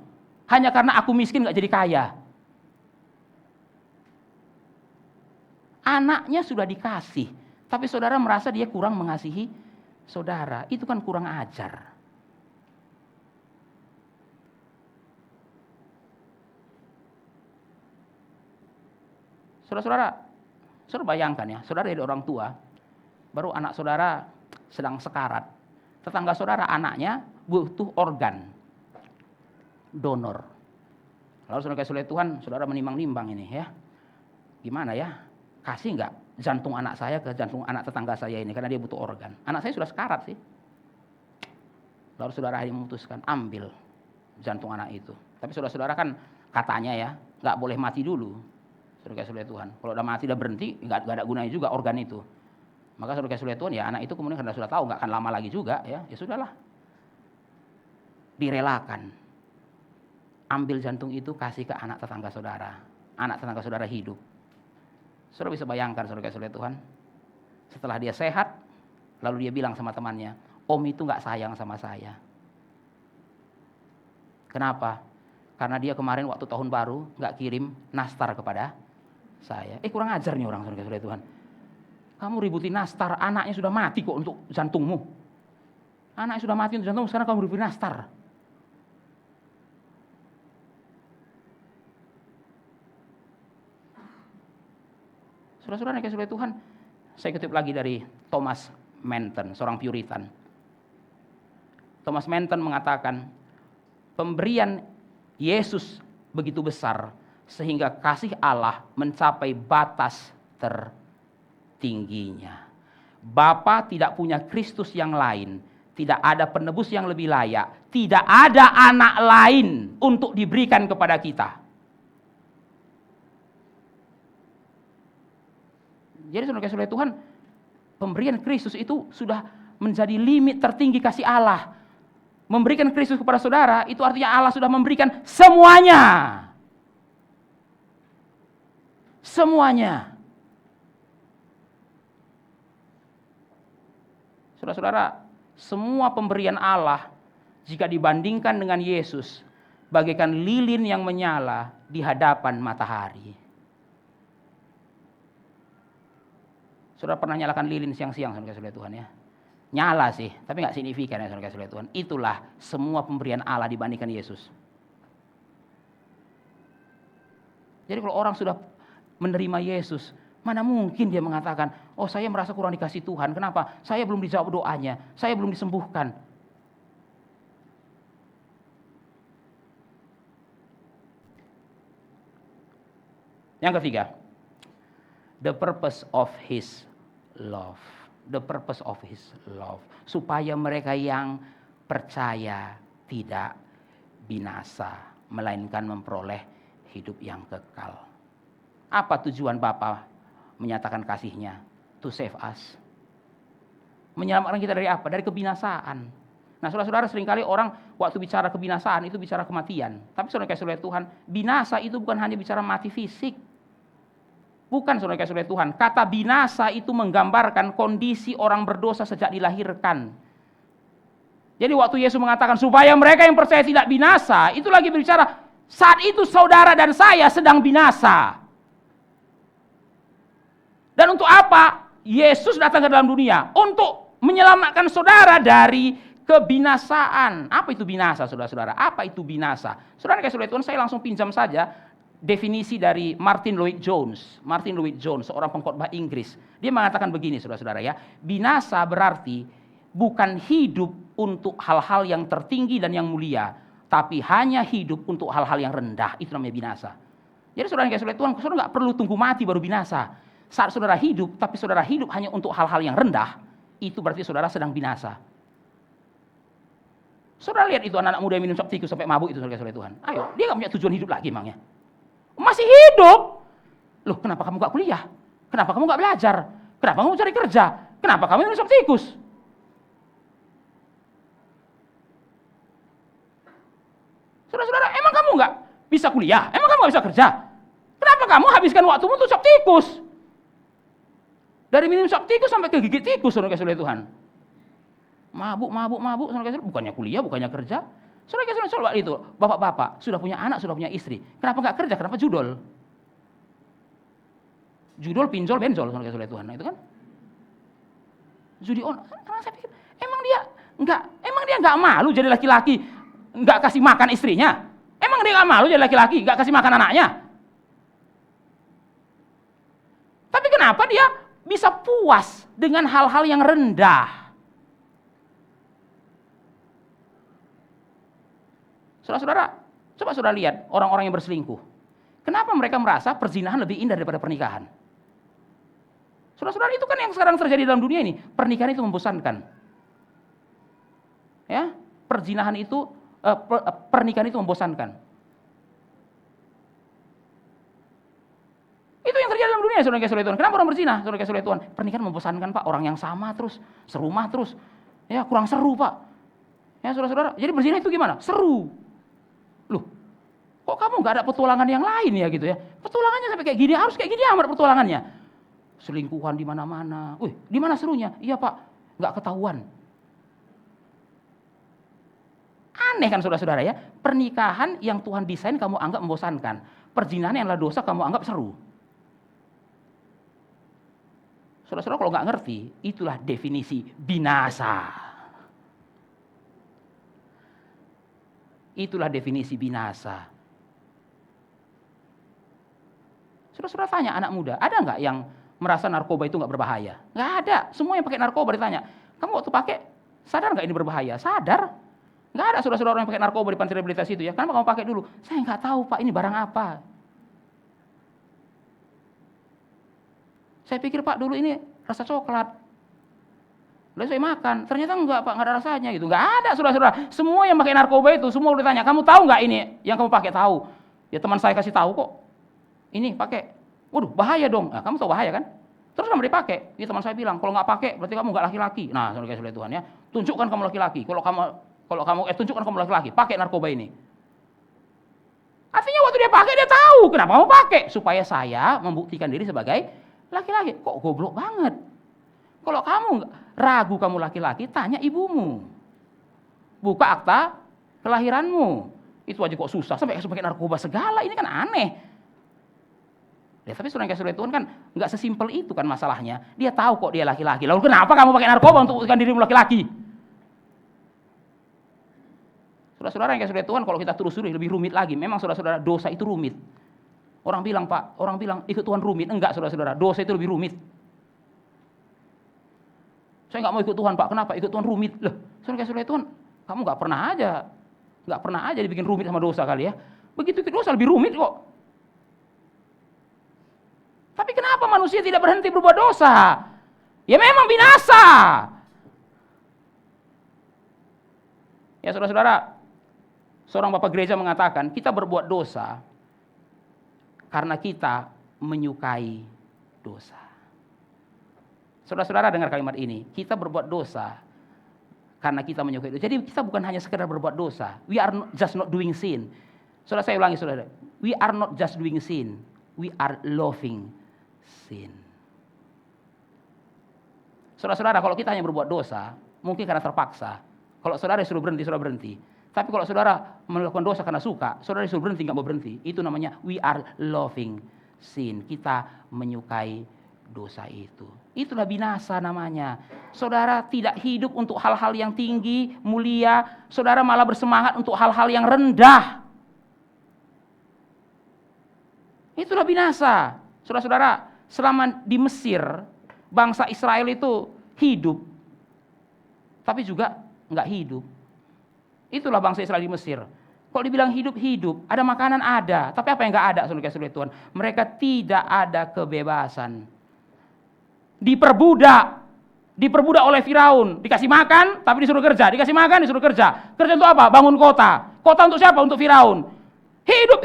Hanya karena aku miskin gak jadi kaya. Anaknya sudah dikasih, tapi saudara merasa dia kurang mengasihi saudara. Itu kan kurang ajar. Saudara-saudara, saudara bayangkan ya, saudara jadi orang tua, baru anak saudara sedang sekarat. Tetangga saudara anaknya butuh organ donor. Lalu saudara Tuhan, saudara menimbang-nimbang ini ya. Gimana ya? Kasih enggak jantung anak saya ke jantung anak tetangga saya ini karena dia butuh organ. Anak saya sudah sekarat sih. Lalu saudara akhirnya memutuskan ambil jantung anak itu. Tapi saudara-saudara kan katanya ya, enggak boleh mati dulu. Saudara-saudara Tuhan, kalau udah mati udah berhenti, nggak ada gunanya juga organ itu. Maka saudara-saudara Tuhan ya anak itu kemudian karena sudah tahu nggak akan lama lagi juga ya sudahlah, direlakan. Ambil jantung itu kasih ke anak tetangga saudara hidup. Saudara bisa bayangkan saudara-saudara Tuhan, setelah dia sehat, lalu dia bilang sama temannya, Om itu nggak sayang sama saya. Kenapa? Karena dia kemarin waktu tahun baru nggak kirim nastar kepada saya. Kurang ajar nih orang saudara-saudara Tuhan. Kamu ributin nastar, anaknya sudah mati kok untuk jantungmu. Anaknya sudah mati untuk jantungmu, sekarang kamu ributin nastar. Saudara-saudara Tuhan, saya kutip lagi dari Thomas Manton, seorang Puritan. Thomas Manton mengatakan, pemberian Yesus begitu besar sehingga kasih Allah mencapai batas tertingginya. Bapa tidak punya Kristus yang lain, tidak ada penebus yang lebih layak, tidak ada anak lain untuk diberikan kepada kita. Jadi saudara-saudara Tuhan, pemberian Kristus itu sudah menjadi limit tertinggi kasih Allah. Memberikan Kristus kepada saudara, itu artinya Allah sudah memberikan semuanya. Semuanya. Saudara-saudara, semua pemberian Allah, jika dibandingkan dengan Yesus, bagaikan lilin yang menyala di hadapan matahari. Saudara pernah nyalakan lilin siang-siang, saudara-saudara Tuhan ya? Nyala sih, tapi nggak signifikan ya saudara-saudara Tuhan. Itulah semua pemberian Allah dibandingkan Yesus. Jadi kalau orang sudah menerima Yesus, mana mungkin dia mengatakan, oh saya merasa kurang dikasih Tuhan. Kenapa? Saya belum dijawab doanya, saya belum disembuhkan. Yang ketiga, the purpose of His love. The purpose of His love. Supaya mereka yang percaya tidak binasa, melainkan memperoleh hidup yang kekal. Apa tujuan Bapa menyatakan kasih-Nya? To save us. Menyelamatkan kita dari apa? Dari kebinasaan. Nah saudara-saudara, seringkali orang waktu bicara kebinasaan itu bicara kematian. Tapi saudara-saudara Tuhan, binasa itu bukan hanya bicara mati fisik. Bukan saudara-saudara Tuhan. Kata binasa itu menggambarkan kondisi orang berdosa sejak dilahirkan. Jadi waktu Yesus mengatakan supaya mereka yang percaya tidak binasa, itu lagi berbicara saat itu saudara dan saya sedang binasa. Dan untuk apa? Yesus datang ke dalam dunia untuk menyelamatkan saudara dari kebinasaan. Apa itu binasa, saudara-saudara? Apa itu binasa? Saudara kasih Tuhan, saya langsung pinjam saja definisi dari Martin Lloyd Jones. Martin Lloyd Jones, seorang pengkhotbah Inggris. Dia mengatakan begini, saudara-saudara ya. Binasa berarti bukan hidup untuk hal-hal yang tertinggi dan yang mulia, tapi hanya hidup untuk hal-hal yang rendah. Itu namanya binasa. Jadi saudara yang kasih Tuhan, saudara nggak perlu tunggu mati baru binasa. Saat saudara hidup, tapi saudara hidup hanya untuk hal-hal yang rendah, itu berarti saudara sedang binasa. Saudara lihat itu anak-anak muda yang minum sop tikus sampai mabuk itu, saudara kasih Tuhan. Ayo, dia nggak punya tujuan hidup lagi emangnya. Masih hidup. Loh, kenapa kamu nggak kuliah? Kenapa kamu nggak belajar? Kenapa kamu cari kerja? Kenapa kamu minum sop tikus? Saudara-saudara, emang kamu nggak bisa kuliah? Emang kamu nggak bisa kerja? Kenapa kamu habiskan waktumu untuk sop tikus? Dari minum sop tikus sampai ke gigit tikus, saudara kasih Tuhan. Mabuk, saudara kasih, bukannya kuliah, bukannya kerja. Saudara kasih soal itu, bapak-bapak sudah punya anak, sudah punya istri. Kenapa nggak kerja? Kenapa judol? Judol, pinjol, benjol, saudara kasih Tuhan. Nah, itu kan? Judi on. Saya pikir, emang dia nggak malu jadi laki-laki, nggak kasih makan istrinya? Emang dia nggak malu jadi laki-laki, nggak kasih makan anaknya? Tapi kenapa dia bisa puas dengan hal-hal yang rendah? Saudara-saudara, coba saudara lihat orang-orang yang berselingkuh. Kenapa mereka merasa perzinahan lebih indah daripada pernikahan? Saudara-saudara, itu kan yang sekarang terjadi dalam dunia ini. Pernikahan itu membosankan. Ya, perzinahan itu, pernikahan itu membosankan. Itu yang terjadi dalam dunia, saudara kasih Tuhan. Kenapa orang berzina, saudara kasih Tuhan? Pernikahan membosankan, Pak. Orang yang sama terus, serumah terus. Ya, kurang seru, Pak. Ya, saudara-saudara. Jadi berzina itu gimana? Seru. Loh, kok kamu nggak ada petualangan yang lain ya gitu ya? Petualangannya sampai kayak gini, harus kayak gini amat petualangannya. Selingkuhan di mana-mana. Wih, di mana serunya? Iya, Pak, nggak ketahuan. Aneh kan saudara-saudara ya? Pernikahan yang Tuhan desain kamu anggap membosankan. Perzinahan yang adalah dosa kamu anggap seru. Saudara-saudara kalau nggak ngerti, itulah definisi binasa. Itulah definisi binasa. Saudara-saudara tanya anak muda, ada nggak yang merasa narkoba itu nggak berbahaya? Nggak ada. Semua yang pakai narkoba ditanya, kamu waktu pakai sadar nggak ini berbahaya? Sadar. Nggak ada saudara-saudara yang pakai narkoba di panti rehabilitasi itu ya. Kenapa kamu pakai dulu? Saya nggak tahu, Pak, ini barang apa. Saya pikir, Pak, dulu ini rasa coklat. Lalu saya makan, ternyata enggak, Pak, enggak ada rasanya gitu. Enggak ada, saudara-saudara. Semua yang pakai narkoba itu, semua ditanya, kamu tahu enggak ini yang kamu pakai? Tahu. Ya teman saya kasih tahu kok. Ini pakai. Waduh, bahaya dong. Nah, kamu tahu bahaya kan? Terus kamu dipakai. Ya teman saya bilang, kalau enggak pakai berarti kamu enggak laki-laki. Nah, saudara kasih Tuhan ya. Tunjukkan kamu laki-laki. Kalau kamu tunjukkan kamu laki-laki, pakai narkoba ini. Artinya waktu dia pakai dia tahu kenapa kamu pakai, supaya saya membuktikan diri sebagai laki-laki. Kok goblok banget. Kalau kamu ragu kamu laki-laki, tanya ibumu. Buka akta kelahiranmu. Itu aja kok susah, sampai pakai narkoba segala, ini kan aneh. Ya, tapi saudara yang kasih Tuhan kan nggak sesimpel itu kan masalahnya. Dia tahu kok dia laki-laki. Lalu kenapa kamu pakai narkoba untuk membuktikan dirimu laki-laki? Saudara-saudara yang kasih Tuhan, kalau kita terus lebih rumit lagi. Memang saudara-saudara, dosa itu rumit. Orang bilang, Pak, ikut Tuhan rumit. Enggak, saudara-saudara, dosa itu lebih rumit. Saya nggak mau ikut Tuhan, Pak. Kenapa? Ikut Tuhan rumit. Loh, saudara kasih Tuhan, kamu nggak pernah aja dibikin rumit sama dosa kali ya. Begitu ikut dosa lebih rumit kok. Tapi kenapa manusia tidak berhenti berbuat dosa? Ya memang binasa. Ya saudara-saudara, seorang bapak gereja mengatakan, kita berbuat dosa karena kita menyukai dosa. Saudara-saudara dengar kalimat ini, kita berbuat dosa karena kita menyukai dosa. Jadi kita bukan hanya sekedar berbuat dosa. We are just not doing sin. Saudara, saya ulangi saudara. We are not just doing sin. We are loving sin. Saudara-saudara, kalau kita hanya berbuat dosa, mungkin karena terpaksa. Kalau saudara disuruh berhenti, saudara berhenti. Tapi kalau saudara melakukan dosa karena suka, saudara disuruh berhenti, nggak mau berhenti. Itu namanya we are loving sin. Kita menyukai dosa itu. Itulah binasa namanya. Saudara tidak hidup untuk hal-hal yang tinggi, mulia. Saudara malah bersemangat untuk hal-hal yang rendah. Itulah binasa. Saudara-saudara, selama di Mesir, bangsa Israel itu hidup. Tapi juga enggak hidup. Itulah bangsa Israel di Mesir. Kalau dibilang hidup, ada makanan ada. Tapi apa yang enggak ada, saudara-saudara Tuhan? Mereka tidak ada kebebasan. Diperbudak oleh Firaun. Dikasih makan, tapi disuruh kerja. Dikasih makan, disuruh kerja. Kerja untuk apa? Bangun kota. Kota untuk siapa? Untuk Firaun. Hidup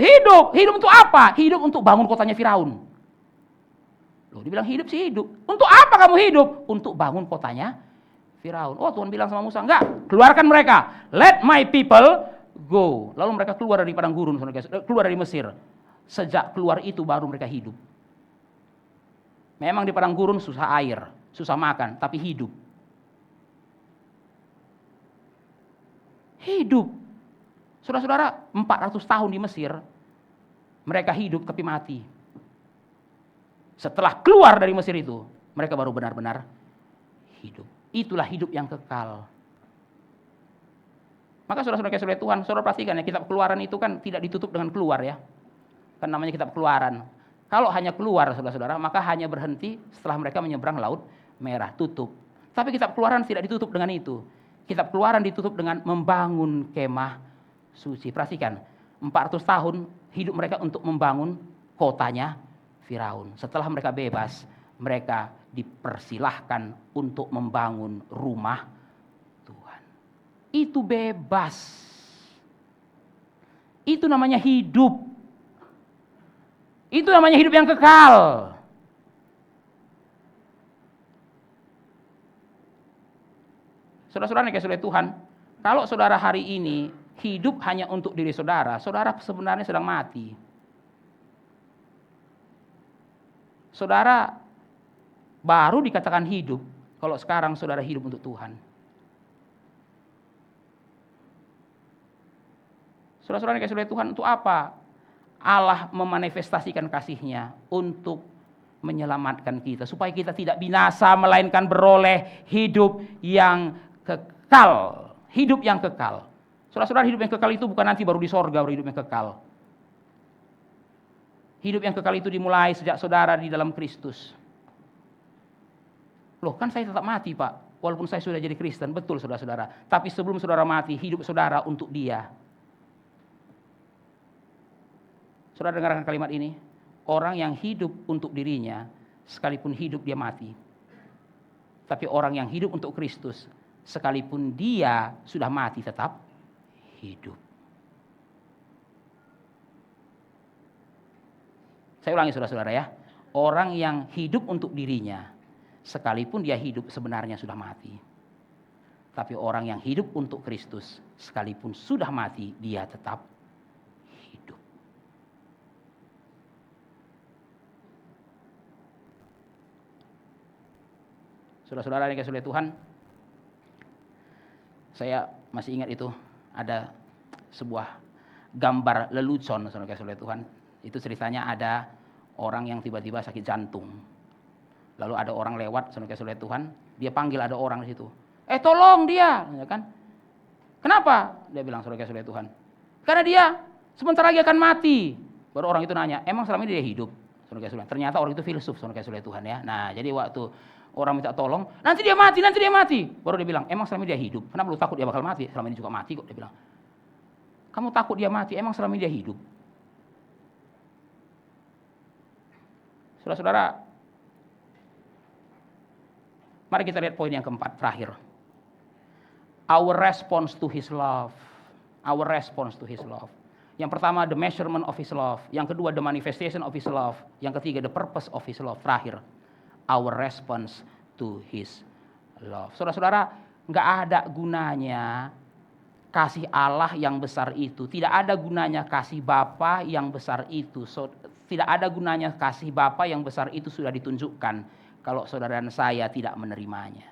untuk apa? Hidup untuk bangun kotanya Firaun. Loh, dibilang hidup sih hidup. Untuk apa kamu hidup? Untuk bangun kotanya Firaun. Oh, Tuhan bilang sama Musa, enggak, keluarkan mereka. Let my people go. Lalu mereka keluar dari padang gurun, keluar dari Mesir. Sejak keluar itu baru mereka hidup. Memang di padang gurun susah air, susah makan, tapi hidup. Hidup. Saudara-saudara, 400 tahun di Mesir, mereka hidup tapi mati. Setelah keluar dari Mesir itu, mereka baru benar-benar hidup. Itulah hidup yang kekal. Maka saudara-saudara Tuhan, saudara perhatikan ya, kitab Keluaran itu kan tidak ditutup dengan keluar ya. Kan namanya kitab Keluaran. Kalau hanya keluar saudara-saudara, maka hanya berhenti setelah mereka menyeberang Laut Merah, tutup. Tapi kitab Keluaran tidak ditutup dengan itu. Kitab Keluaran ditutup dengan membangun kemah suci. Perhatikan, 400 tahun hidup mereka untuk membangun kotanya Firaun. Setelah mereka bebas, mereka dipersilahkan untuk membangun rumah Tuhan. Itu bebas. Itu namanya hidup. Itu namanya hidup yang kekal. Saudara-saudara yang dikasihi Tuhan, kalau saudara hari ini hidup hanya untuk diri saudara, saudara sebenarnya sedang mati. Saudara baru dikatakan hidup kalau sekarang saudara hidup untuk Tuhan. Saudara-saudara yang dikasihi Tuhan, untuk apa Allah memanifestasikan kasih-Nya? Untuk menyelamatkan kita, supaya kita tidak binasa, melainkan beroleh hidup yang kekal. Hidup yang kekal. Saudara-saudara, hidup yang kekal itu bukan nanti baru di sorga baru hidup yang kekal. Hidup yang kekal itu dimulai sejak saudara di dalam Kristus. Loh, kan saya tetap mati Pak, walaupun saya sudah jadi Kristen. Betul saudara-saudara, tapi sebelum saudara mati, hidup saudara untuk Dia. Saudara dengarkan kalimat ini. Orang yang hidup untuk dirinya, sekalipun hidup dia mati. Tapi orang yang hidup untuk Kristus, sekalipun dia sudah mati tetap hidup. Saya ulangi saudara-saudara ya. Orang yang hidup untuk dirinya, sekalipun dia hidup sebenarnya sudah mati. Tapi orang yang hidup untuk Kristus, sekalipun sudah mati, dia tetap hidup. Saudara-saudara yang dikasihi Tuhan, saya masih ingat itu ada sebuah gambar lelucon, saudara dikasihi Tuhan. Itu ceritanya ada orang yang tiba-tiba sakit jantung. Lalu ada orang lewat, saudara dikasihi Tuhan, dia panggil ada orang di situ. Tolong dia, ya kan? Kenapa? Dia bilang, saudara dikasihi Tuhan, karena dia sebentar lagi akan mati. Baru orang itu nanya, emang selama ini dia hidup? Saudara dikasihi Tuhan. Ternyata orang itu filsuf, saudara dikasihi Tuhan ya. Nah, jadi waktu orang minta tolong, nanti dia mati. Baru dia bilang, emang selama ini dia hidup? Kenapa lu takut dia bakal mati? Selama ini juga mati kok, dia bilang. Kamu takut dia mati, emang selama ini dia hidup? Saudara-saudara, mari kita lihat poin yang keempat, terakhir. Our response to His love. Our response to His love. Yang pertama, the measurement of His love. Yang kedua, the manifestation of His love. Yang ketiga, the purpose of His love. Terakhir, our response to His love. Saudara-saudara, nggak ada gunanya kasih Allah yang besar itu. Tidak ada gunanya kasih Bapa yang besar itu. Tidak ada gunanya kasih Bapa yang besar itu sudah ditunjukkan kalau saudara dan saya tidak menerimanya.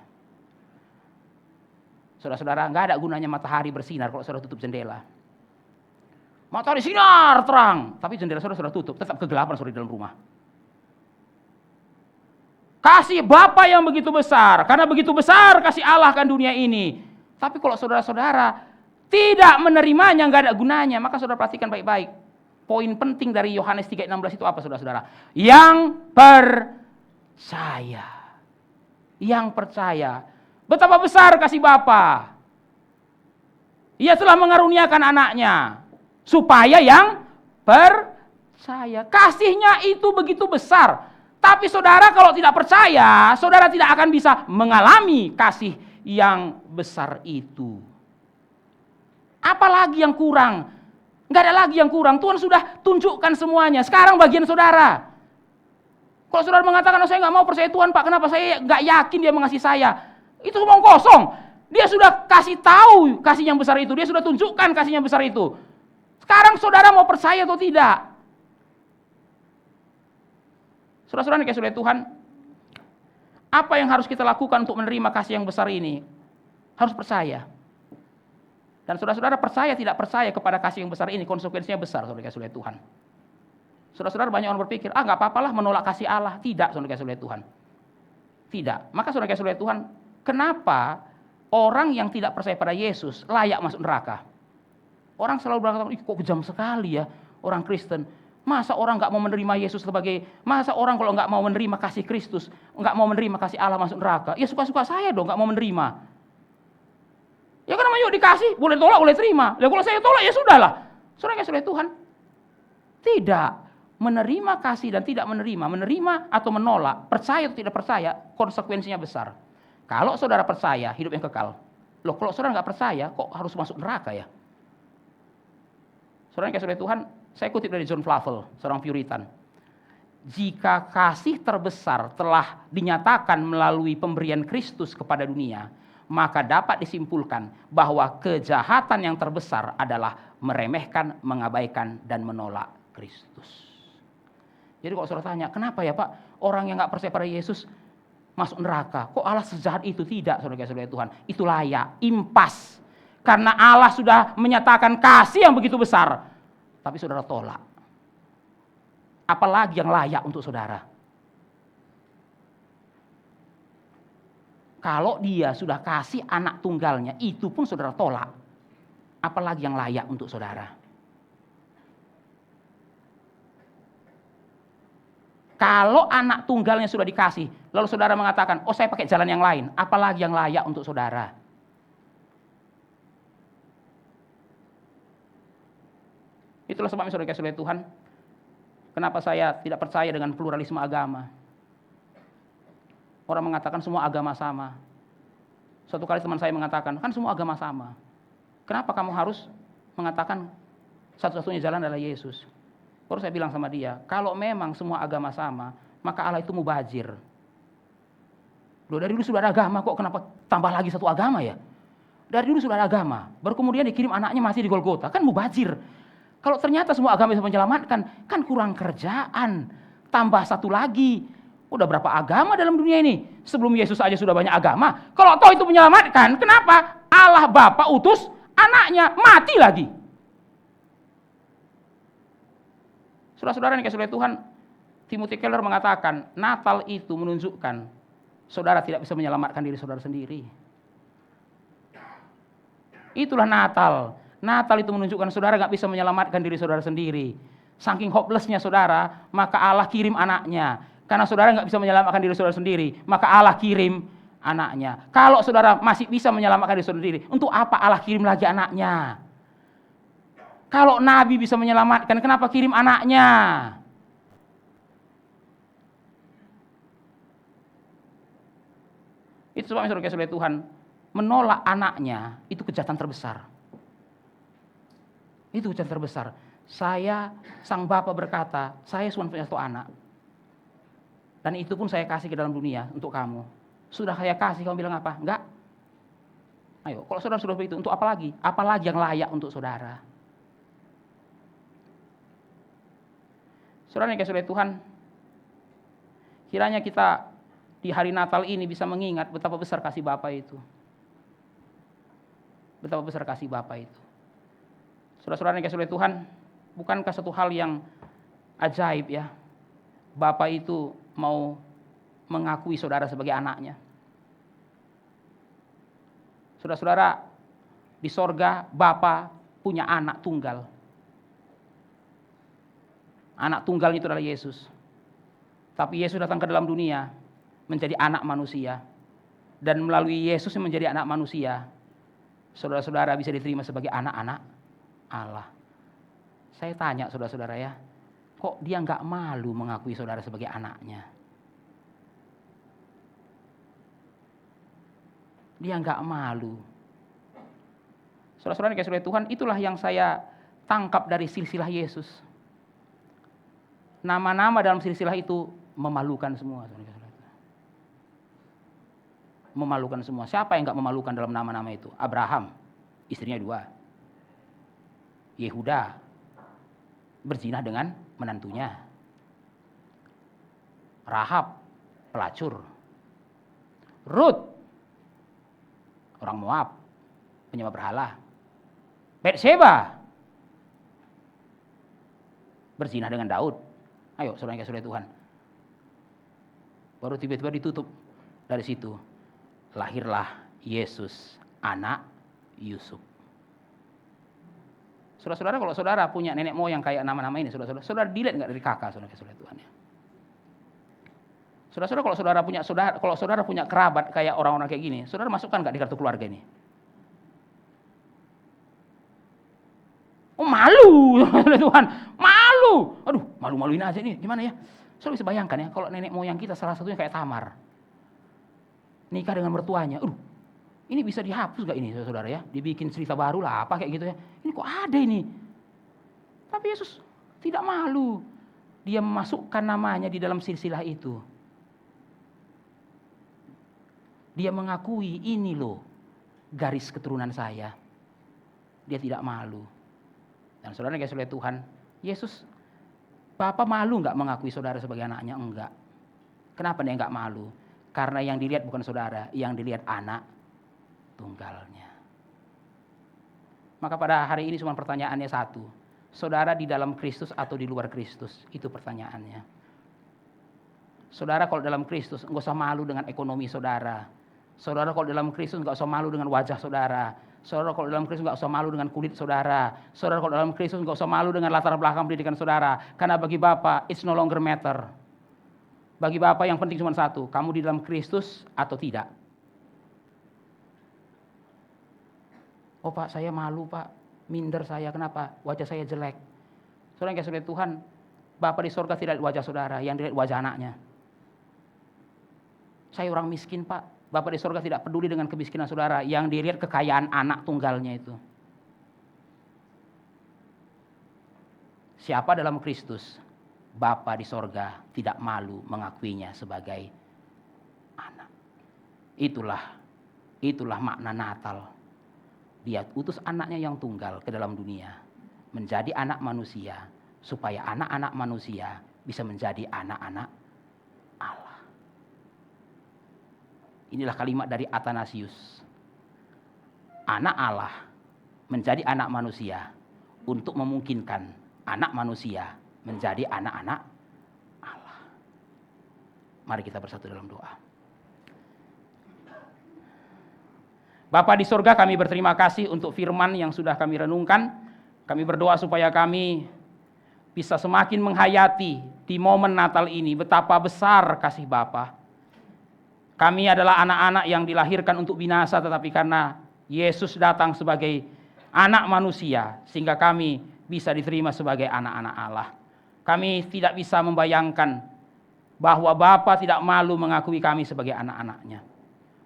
Saudara-saudara, nggak ada gunanya matahari bersinar kalau saudara tutup jendela. Matahari sinar terang, tapi jendela saudara sudah tutup, tetap kegelapan saudara di dalam rumah. Kasih Bapa yang begitu besar, karena begitu besar kasih Allah kan dunia ini. Tapi kalau saudara-saudara tidak menerimanya, nggak ada gunanya. Maka saudara perhatikan baik-baik. Poin penting dari Yohanes 3:16 itu apa saudara-saudara? Yang percaya. Yang percaya. Betapa besar kasih Bapa. Ia telah mengaruniakan anaknya. Supaya yang percaya. Kasihnya itu begitu besar. Tapi saudara kalau tidak percaya, saudara tidak akan bisa mengalami kasih yang besar itu. Apalagi yang kurang? Nggak ada lagi yang kurang. Tuhan sudah tunjukkan semuanya. Sekarang bagian saudara. Kalau saudara mengatakan, oh, saya nggak mau percaya Tuhan Pak, kenapa saya nggak yakin Dia mengasihi saya? Itu omong kosong. Dia sudah kasih tahu kasih yang besar itu. Dia sudah tunjukkan kasih yang besar itu. Sekarang saudara mau percaya atau tidak? Saudara-saudara yang kasih oleh Tuhan, apa yang harus kita lakukan untuk menerima kasih yang besar ini? Harus percaya. Dan saudara-saudara percaya tidak percaya kepada kasih yang besar ini, konsekuensinya besar, saudara kasih oleh Tuhan. Saudara-saudara banyak orang berpikir, nggak apa-apalah menolak kasih Allah. Tidak, saudara kasih oleh Tuhan. Tidak. Maka saudara kasih oleh Tuhan, kenapa orang yang tidak percaya pada Yesus layak masuk neraka? Orang selalu berkata, kok kejam sekali ya orang Kristen. Masa orang nggak mau menerima Yesus masa orang kalau nggak mau menerima kasih Kristus, nggak mau menerima kasih Allah masuk neraka? Ya suka-suka saya dong nggak mau menerima. Ya kan namanya yuk dikasih, boleh tolak, boleh terima. Ya kalau saya tolak ya sudahlah. Saudara kasih oleh Tuhan. Tidak. Menerima kasih dan tidak menerima atau menolak, percaya atau tidak percaya, konsekuensinya besar. Kalau saudara percaya, hidup yang kekal. Loh, kalau saudara nggak percaya, kok harus masuk neraka ya? Saudara kasih oleh Tuhan, saya kutip dari John Flavel, seorang Puritan. Jika kasih terbesar telah dinyatakan melalui pemberian Kristus kepada dunia, maka dapat disimpulkan bahwa kejahatan yang terbesar adalah meremehkan, mengabaikan, dan menolak Kristus. Jadi kalau saudara tanya, kenapa ya Pak orang yang nggak percaya pada Yesus masuk neraka? Kok Allah sejahat itu? Tidak, saudara-saudara Tuhan. Itu layak, impas. Karena Allah sudah menyatakan kasih yang begitu besar. Tapi saudara tolak. Apalagi yang layak untuk saudara? Kalau Dia sudah kasih anak tunggalnya, itu pun saudara tolak. Apalagi yang layak untuk saudara? Kalau anak tunggalnya sudah dikasih, lalu saudara mengatakan, oh saya pakai jalan yang lain, apalagi yang layak untuk saudara? Itulah sebabnya saudara kasih oleh Tuhan, kenapa saya tidak percaya dengan pluralisme agama. Orang mengatakan semua agama sama. Suatu kali teman saya mengatakan, kan semua agama sama. Kenapa kamu harus mengatakan satu-satunya jalan adalah Yesus? Baru saya bilang sama dia, kalau memang semua agama sama, maka Allah itu mubazir. Loh, dari dulu sudah ada agama, kok kenapa tambah lagi satu agama ya? Dari dulu sudah ada agama, baru kemudian dikirim anaknya mati di Golgota, kan mubazir. Kalau ternyata semua agama bisa menyelamatkan, kan kurang kerjaan. Tambah satu lagi. Udah berapa agama dalam dunia ini? Sebelum Yesus aja sudah banyak agama. Kalau toh itu menyelamatkan, kenapa Allah Bapa utus anaknya mati lagi? Saudara-saudara yang dikasihi oleh Tuhan, Timothy Keller mengatakan, Natal itu menunjukkan saudara tidak bisa menyelamatkan diri saudara sendiri. Itulah Natal. Natal itu menunjukkan saudara nggak bisa menyelamatkan diri saudara sendiri. Saking hopelessnya saudara, maka Allah kirim anaknya. Karena saudara nggak bisa menyelamatkan diri saudara sendiri, maka Allah kirim anaknya. Kalau saudara masih bisa menyelamatkan diri saudara sendiri, untuk apa Allah kirim lagi anaknya? Kalau Nabi bisa menyelamatkan, kenapa kirim anaknya? Itu sebabnya saudara kasih oleh Tuhan, menolak anaknya itu kejahatan terbesar. Itu kejahatan terbesar. Saya, sang Bapa berkata, saya cuma punya satu anak. Dan itu pun saya kasih ke dalam dunia untuk kamu. Sudah saya kasih, kamu bilang apa? Enggak. Ayo, kalau saudara sudah begitu, untuk apa lagi? Apalagi yang layak untuk saudara? Saudara yang dikasihi oleh Tuhan, kiranya kita di hari Natal ini bisa mengingat betapa besar kasih Bapa itu. Betapa besar kasih Bapa itu. Saudara-saudara yang dikasihi oleh Tuhan, bukankah satu hal yang ajaib ya? Bapa itu mau mengakui saudara sebagai anaknya? Saudara-saudara, di sorga Bapa punya anak tunggal. Anak tunggalnya itu adalah Yesus. Tapi Yesus datang ke dalam dunia menjadi anak manusia. Dan melalui Yesus yang menjadi anak manusia, saudara-saudara bisa diterima sebagai anak-anak Allah. Saya tanya saudara-saudara ya, kok dia nggak malu mengakui saudara sebagai anaknya? Dia nggak malu. Saudara-saudara yang kasih oleh Tuhan, itulah yang saya tangkap dari silsilah Yesus. Nama-nama dalam silsilah itu memalukan semua. Memalukan semua. Siapa yang nggak memalukan dalam nama-nama itu? Abraham, istrinya 2. Yehuda, berzina dengan menantunya. Rahab, pelacur. Rut, orang Moab, penyembah berhala. Batseba, berzina dengan Daud. Ayo saudara yang kasih oleh Tuhan. Baru tiba-tiba ditutup dari situ. Lahirlah Yesus, anak Yusuf. Saudara-saudara, kalau saudara punya nenek moyang kayak nama-nama ini, saudara dilihat nggak dari kakak, saudara kasih oleh Tuhan ya. Saudara-saudara, kalau saudara punya kerabat kayak orang-orang kayak gini, saudara masukkan nggak di kartu keluarga ini? Oh malu, Tuhan, malu. Aduh, malu-maluin aja nih, gimana ya? Saudara bisa bayangkan ya, kalau nenek moyang kita salah satunya kayak Tamar, nikah dengan mertuanya, ini bisa dihapus gak ini saudara ya? Dibikin cerita baru lah apa kayak gitu ya. Ini kok ada ini? Tapi Yesus tidak malu. Dia memasukkan namanya di dalam silsilah itu. Dia mengakui ini loh garis keturunan saya. Dia tidak malu. Dan saudara yang kasih oleh Tuhan, Yesus, Bapak malu gak mengakui saudara sebagai anaknya? Enggak. Kenapa dia gak malu? Karena yang dilihat bukan saudara, yang dilihat anak tunggalnya. Maka pada hari ini cuma pertanyaannya satu. Saudara di dalam Kristus atau di luar Kristus? Itu pertanyaannya. Saudara kalau dalam Kristus enggak usah malu dengan ekonomi saudara. Saudara kalau dalam Kristus enggak usah malu dengan wajah saudara. Saudara kalau dalam Kristus enggak usah malu dengan kulit saudara. Saudara kalau dalam Kristus enggak usah malu dengan latar belakang pendidikan saudara. Karena bagi Bapa it's no longer matter. Bagi Bapa yang penting cuma satu, kamu di dalam Kristus atau tidak. Oh Pak, saya malu Pak, minder saya, kenapa? Wajah saya jelek. Saudara yang kasih oleh Tuhan, Bapa di sorga tidak lihat wajah saudara, yang dilihat wajah anaknya. Saya orang miskin Pak, Bapa di sorga tidak peduli dengan kemiskinan saudara, yang dilihat kekayaan anak tunggalnya itu. Siapa dalam Kristus? Bapa di sorga tidak malu mengakuinya sebagai anak. Itulah makna Natal. Dia utus anaknya yang tunggal ke dalam dunia, menjadi anak manusia, supaya anak-anak manusia bisa menjadi anak-anak Allah. Inilah kalimat dari Athanasius. Anak Allah menjadi anak manusia untuk memungkinkan anak manusia menjadi anak-anak Allah. Mari kita bersatu dalam doa. Bapa di sorga, kami berterima kasih untuk firman yang sudah kami renungkan. Kami berdoa supaya kami bisa semakin menghayati di momen Natal ini betapa besar kasih Bapa. Kami adalah anak-anak yang dilahirkan untuk binasa, tetapi karena Yesus datang sebagai anak manusia, sehingga kami bisa diterima sebagai anak-anak Allah. Kami tidak bisa membayangkan bahwa Bapa tidak malu mengakui kami sebagai anak-anaknya.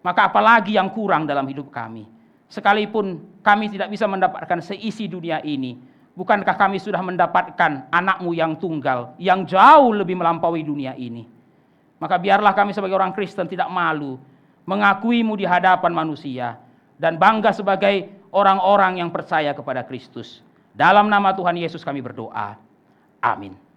Maka apalagi yang kurang dalam hidup kami. Sekalipun kami tidak bisa mendapatkan seisi dunia ini, bukankah kami sudah mendapatkan anak-Mu yang tunggal, yang jauh lebih melampaui dunia ini. Maka biarlah kami sebagai orang Kristen tidak malu mengakui-Mu di hadapan manusia, dan bangga sebagai orang-orang yang percaya kepada Kristus. Dalam nama Tuhan Yesus kami berdoa. Amin.